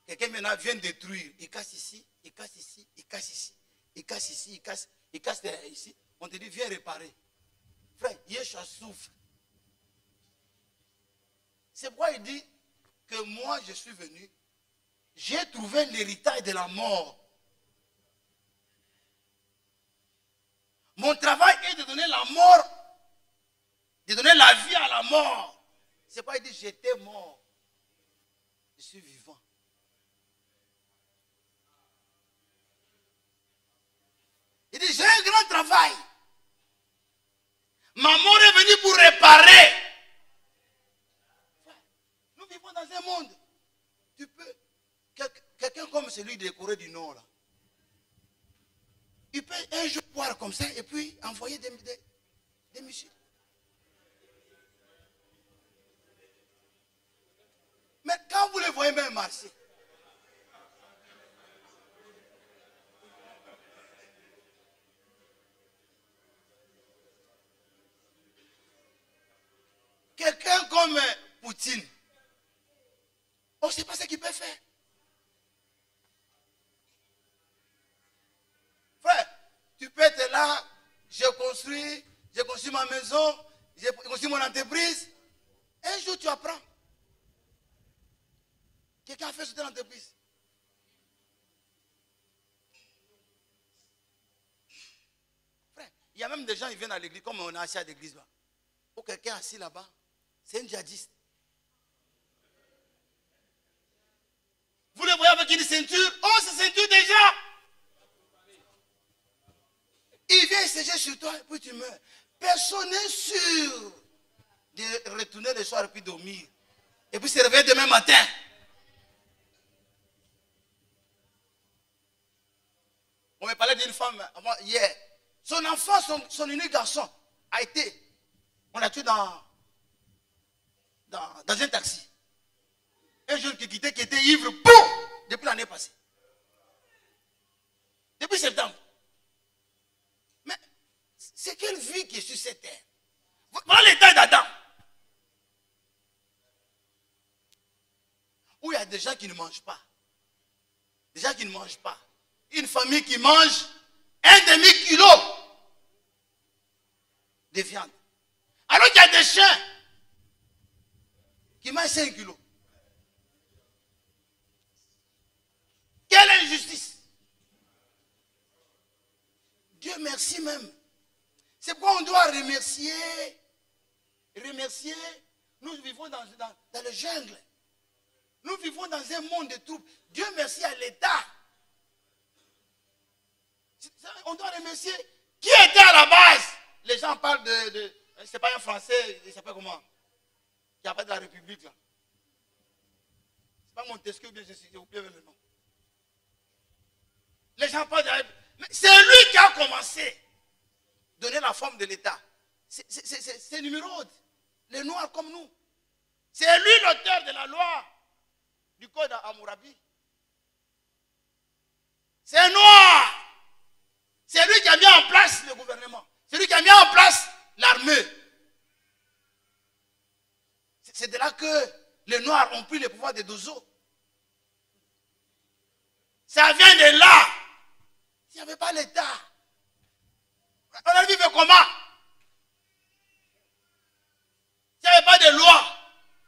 Quelqu'un maintenant vient détruire. Il casse ici, il casse ici, il casse ici. Il casse ici, il casse ici. On te dit, viens réparer. Frère, Yeshua souffre. C'est pourquoi il dit que moi, je suis venu. J'ai trouvé l'héritage de la mort. Mon travail est de donner la mort, de donner la vie à la mort. C'est pourquoi il dit, j'étais mort. Je suis vivant. Il dit, j'ai un grand travail. Ma mort est venue pour réparer. Nous vivons dans un monde. Tu peux, quelqu'un comme celui de Corée du Nord, là, il peut un jour boire comme ça et puis envoyer des missiles. Mais quand vous les voyez même marcher, quelqu'un comme Poutine, on ne sait pas ce qu'il peut faire. Frère, tu peux être là, j'ai construit ma maison, j'ai construit mon entreprise. Un jour tu apprends. Quelqu'un a fait sauter l'entreprise. Frère, il y a même des gens qui viennent à l'église, comme on est assis à l'église là. Ou quelqu'un assis là-bas, c'est un djihadiste. Vous le voyez avec une ceinture. Oh, c'est ceinture déjà. Il vient siéger sur toi et puis tu meurs. Personne n'est sûr de retourner le soir et puis dormir. Et puis se réveiller demain matin. On me parlait d'une femme avant, hier. Son enfant, son unique garçon, a été. On l'a tué dans un taxi. Un jeune qui quittait, qui était ivre, boum, depuis l'année passée. Depuis septembre. Mais c'est quelle vie qui est sur cette terre? Voilà l'état d'Adam. Où il y a des gens qui ne mangent pas. Des gens qui ne mangent pas. Une famille qui mange 1 demi-kilo de viande. Alors qu'il y a des chiens qui mangent 5 kilos. Quelle injustice! Dieu merci même. C'est pourquoi on doit remercier. Remercier. Nous vivons dans le jungle. Nous vivons dans un monde de troubles. Dieu merci à l'État. On doit remercier. Qui était à la base? Les gens parlent de c'est pas un Français, il s'appelle comment? Qui a pas de la République là. C'est pas Montesquieu ou bien j'ai oublié le nom. Les gens parlent de la République. Mais c'est lui qui a commencé. Donner la forme de l'État. C'est Numérode. Les Noirs comme nous. C'est lui l'auteur de la loi du code Hammurabi. C'est un Noir. C'est lui qui a mis en place le gouvernement. C'est lui qui a mis en place l'armée. C'est de là que les Noirs ont pris le pouvoir de Dozo. Ça vient de là. Il n'y avait pas l'État. On a vécu comment? Il n'y avait pas de loi.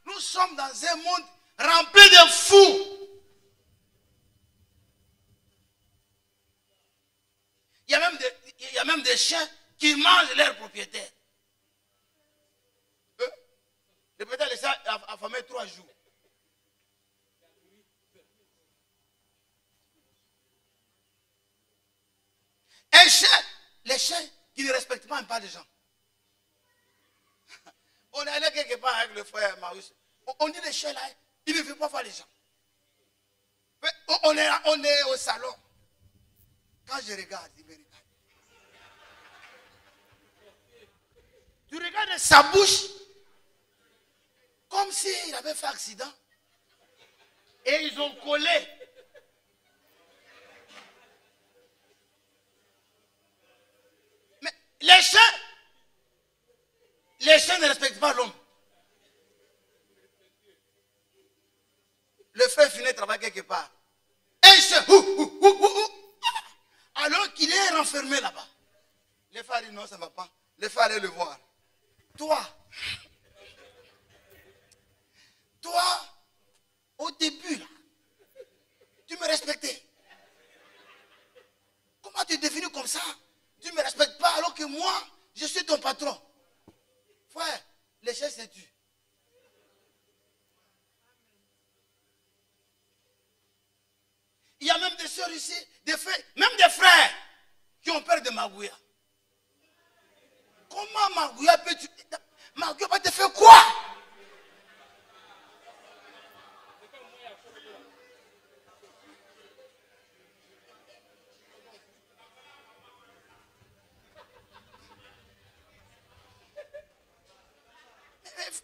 Nous sommes dans un monde rempli de fous. Il y a même des chiens qui mangent leurs propriétaires. Le propriétaire laissé affamé 3 jours. Un chien, les chiens qui ne respectent même pas les gens. On est allé quelque part avec le frère Marius. On dit les chiens là, ils ne veulent pas voir les gens. On est au salon. Quand je regarde, il me regarde. Tu regardes sa bouche comme s'il avait fait accident. Et ils ont collé. Mais les chiens ne respectent pas l'homme. Le frère finit travailler quelque part. Un chien, alors qu'il est renfermé là-bas. Les frères disent non, ça ne va pas. Les frères allaient le voir. Toi, au début, là, tu me respectais. Comment tu es devenu comme ça? Tu ne me respectes pas alors que moi, je suis ton patron. Frère, les chiens se tuent. Il y a même des soeurs ici, même des frères qui ont peur de Magouya. Comment Magouya peut tuer? Magouya va te faire quoi?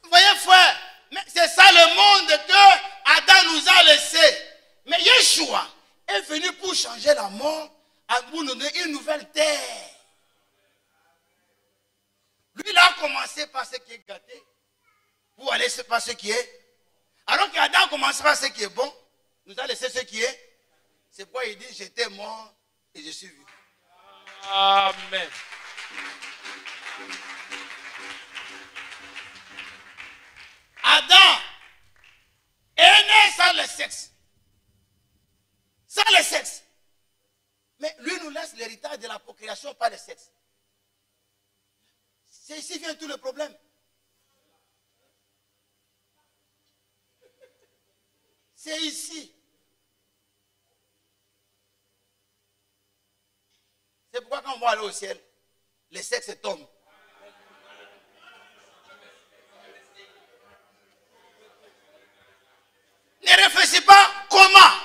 Voyez frère, c'est ça le monde que Adam nous a laissé. Mais Yeshua est venu pour changer la mort, pour nous donner une nouvelle terre. Lui, il a commencé par ce qui est gâté, pour aller par ce qui est. Alors qu'Adam a commencé par ce qui est bon, nous a laissé ce qui est. C'est pourquoi il dit, j'étais mort et je suis vivant. Amen. Adam est né sans le sexe. Sans le sexe. Mais lui nous laisse l'héritage de la procréation par le sexe. C'est ici vient tout le problème. C'est ici. C'est pourquoi quand on va aller au ciel, le sexe tombe. Ne réfléchis pas comment.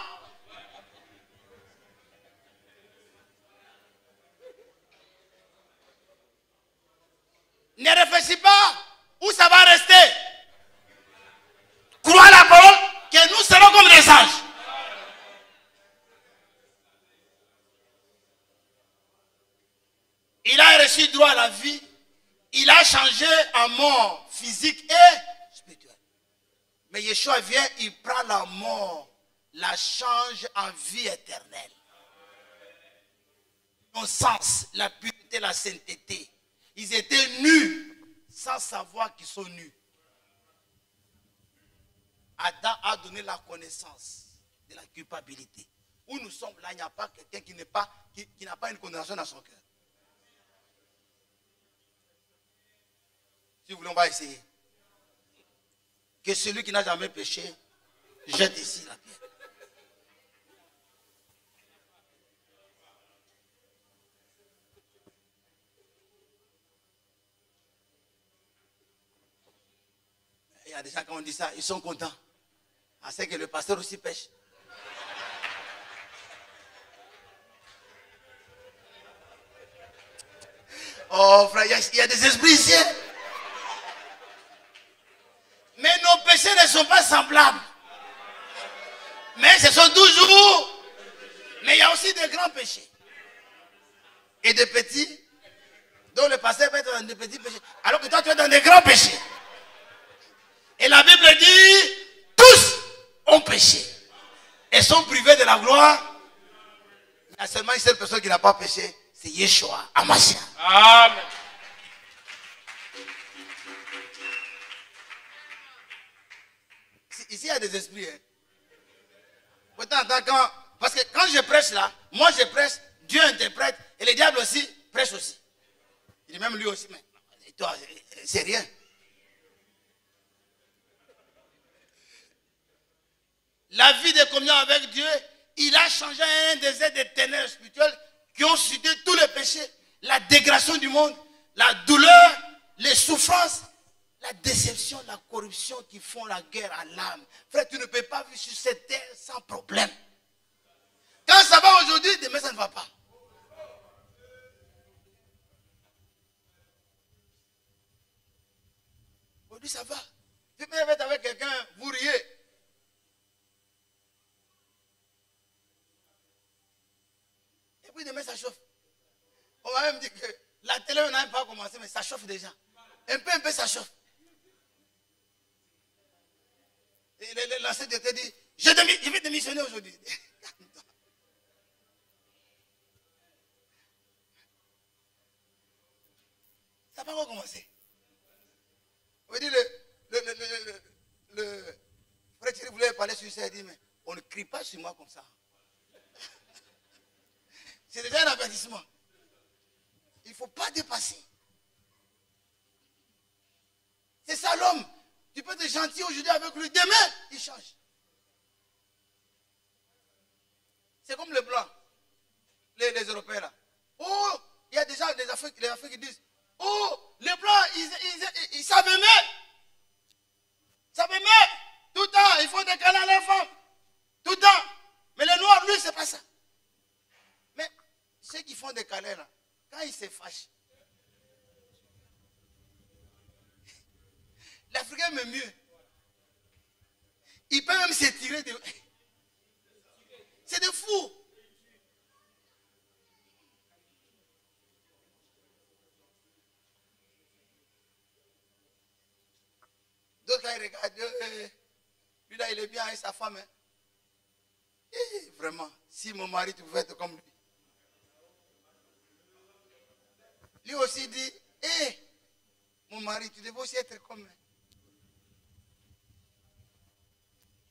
Ne réfléchis pas où ça va rester. Crois la parole que nous serons comme des anges. Il a reçu droit à la vie. Il a changé en mort physique et spirituelle. Mais Yeshua vient, il prend la mort, la change en vie éternelle. Son sens, la pureté, la sainteté. Ils étaient nus sans savoir qu'ils sont nus. Adam a donné la connaissance de la culpabilité. Où nous sommes là, il n'y a pas quelqu'un qui n'a pas une condamnation dans son cœur. Si vous voulez, on va essayer. Que celui qui n'a jamais péché jette ici la pierre. Il y a des gens qui ont dit ça, ils sont contents. C'est que le pasteur aussi pêche. Oh frère, il y a des esprits ici. Mais nos péchés ne sont pas semblables. Mais ce sont toujours. Mais il y a aussi de grands péchés. Et de petits. Donc le pasteur peut être dans de petits péchés. Alors que toi tu es dans des grands péchés. Et la Bible dit, tous ont péché. Et sont privés de la gloire. Il y a seulement une seule personne qui n'a pas péché. C'est Yeshua, Amashia. Amen. Ici, il y a des esprits. Hein. Parce que quand je prêche là, moi je prêche, Dieu interprète, et le diable aussi prêche aussi. Il dit même lui aussi, mais toi, c'est rien. La vie de communion avec Dieu, il a changé un désert des ténèbres spirituelles qui ont suivi tous les péchés, la dégradation du monde, la douleur, les souffrances, la déception, la corruption qui font la guerre à l'âme. Frère, tu ne peux pas vivre sur cette terre sans problème. Quand ça va aujourd'hui, demain ça ne va pas. Aujourd'hui, ça va. Tu peux être avec quelqu'un, vous riez. Et puis demain, ça chauffe. On va même dire que la télé n'a même pas commencé, mais ça chauffe déjà. Un peu, ça chauffe. Et l'ancien directeur dit, je vais démissionner aujourd'hui. Ça n'a pas encore commencé. On dit le frère Thierry voulait parler sur ça, il dit, mais on ne crie pas sur moi comme ça. C'est déjà un avertissement. Il ne faut pas dépasser. C'est ça l'homme. Tu peux être gentil aujourd'hui avec lui, demain, il change. C'est comme le blanc, les Européens là. Oh, il y a déjà les Africains qui disent, oh, les blancs, ils savent aimer. Ils savent aimer. Tout le temps, il faut des câlins à les femmes. Tout le temps. Mais les noirs, lui, c'est pas ça. Mais ceux qui font des câlins là, quand ils se fâchent, l'Africain aime mieux. Il peut même s'étirer de... C'est de fou. D'autres, quand ils regardent, lui là, il est bien avec sa femme. Hein. Et vraiment, si mon mari, tu pouvais être comme lui. Lui aussi dit, hé, mon mari, tu devais aussi être comme lui.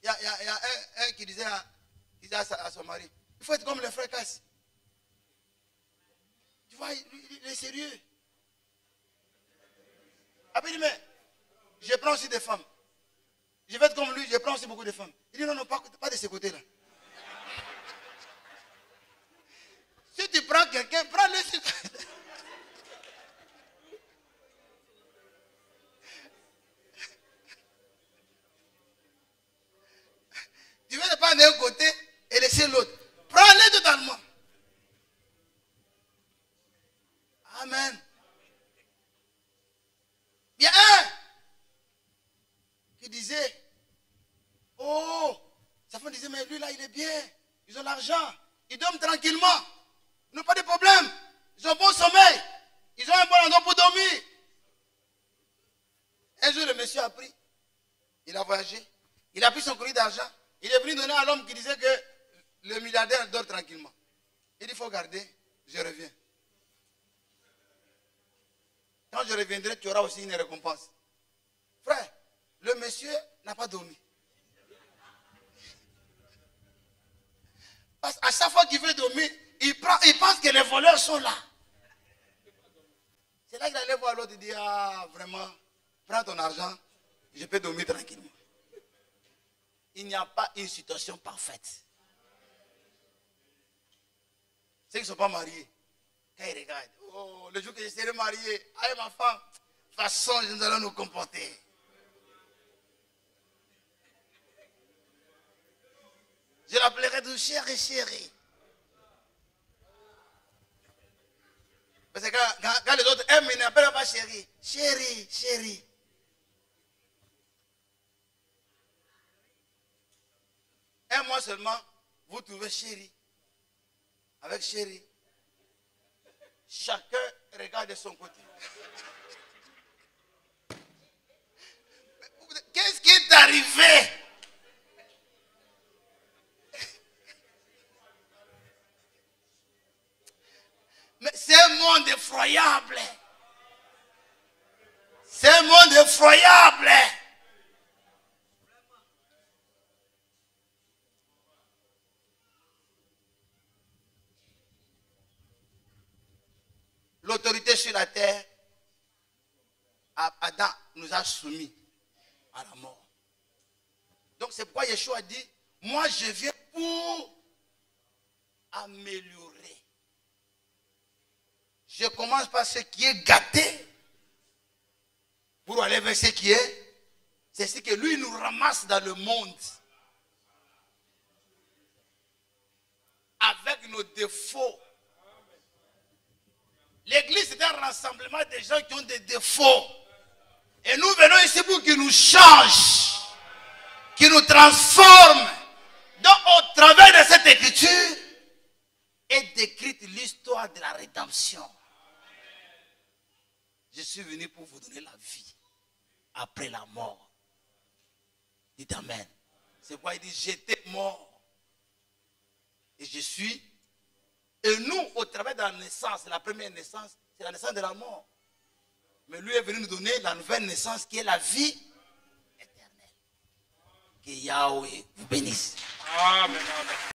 Il y a un qui disait à son mari, il faut être comme le frère Casse. Tu vois, il est sérieux. Après il dit, mais je prends aussi des femmes. Je vais être comme lui, je prends aussi beaucoup de femmes. Il dit, non, pas de ce côté-là. Si tu prends quelqu'un, prends-le sur... Tu veux ne pas d'un côté et laisser l'autre. Prends-les totalement. Amen. Il y a un qui disait, oh, sa femme disait, mais lui là, il est bien. Ils ont l'argent. Ils dorment tranquillement. Ils n'ont pas de problème. Ils ont un bon sommeil. Ils ont un bon endroit pour dormir. Un jour, le monsieur a pris. Il a voyagé. Il a pris son colis d'argent. Il est venu donner à l'homme qui disait que le milliardaire dort tranquillement. Il dit, il faut garder, je reviens. Quand je reviendrai, tu auras aussi une récompense. Frère, le monsieur n'a pas dormi. Parce qu'à chaque fois qu'il veut dormir, il pense que les voleurs sont là. C'est là qu'il allait voir l'autre et dit, ah, vraiment, prends ton argent, je peux dormir tranquillement. Il n'y a pas une situation parfaite. Ceux qui ne sont pas mariés, quand ils regardent, oh, le jour que je serai marié, avec ma femme, de toute façon, nous allons nous comporter. Je l'appellerai de chérie, chérie. Parce que quand les autres aiment, ils n'appellent pas chérie. Chérie, chérie. Un mois seulement, vous trouvez chérie. Avec chérie. Chacun regarde de son côté. Qu'est-ce qui est arrivé? Mais c'est un monde effroyable. C'est un monde effroyable. L'autorité sur la terre, Adam nous a soumis à la mort. Donc c'est pourquoi Yeshua a dit, moi je viens pour améliorer. Je commence par ce qui est gâté pour aller vers ce qui est. C'est ce que lui nous ramasse dans le monde. Avec nos défauts. L'église, c'est un rassemblement de gens qui ont des défauts. Et nous venons ici pour qu'il nous change, qu'il nous transforme. Donc au travers de cette écriture est décrite l'histoire de la rédemption. Je suis venu pour vous donner la vie après la mort. Dites Amen. C'est pourquoi il dit j'étais mort et je suis. Et nous, au travers de la naissance, la première naissance, c'est la naissance de la mort. Mais lui est venu nous donner la nouvelle naissance qui est la vie éternelle. Que Yahweh vous bénisse. Amen.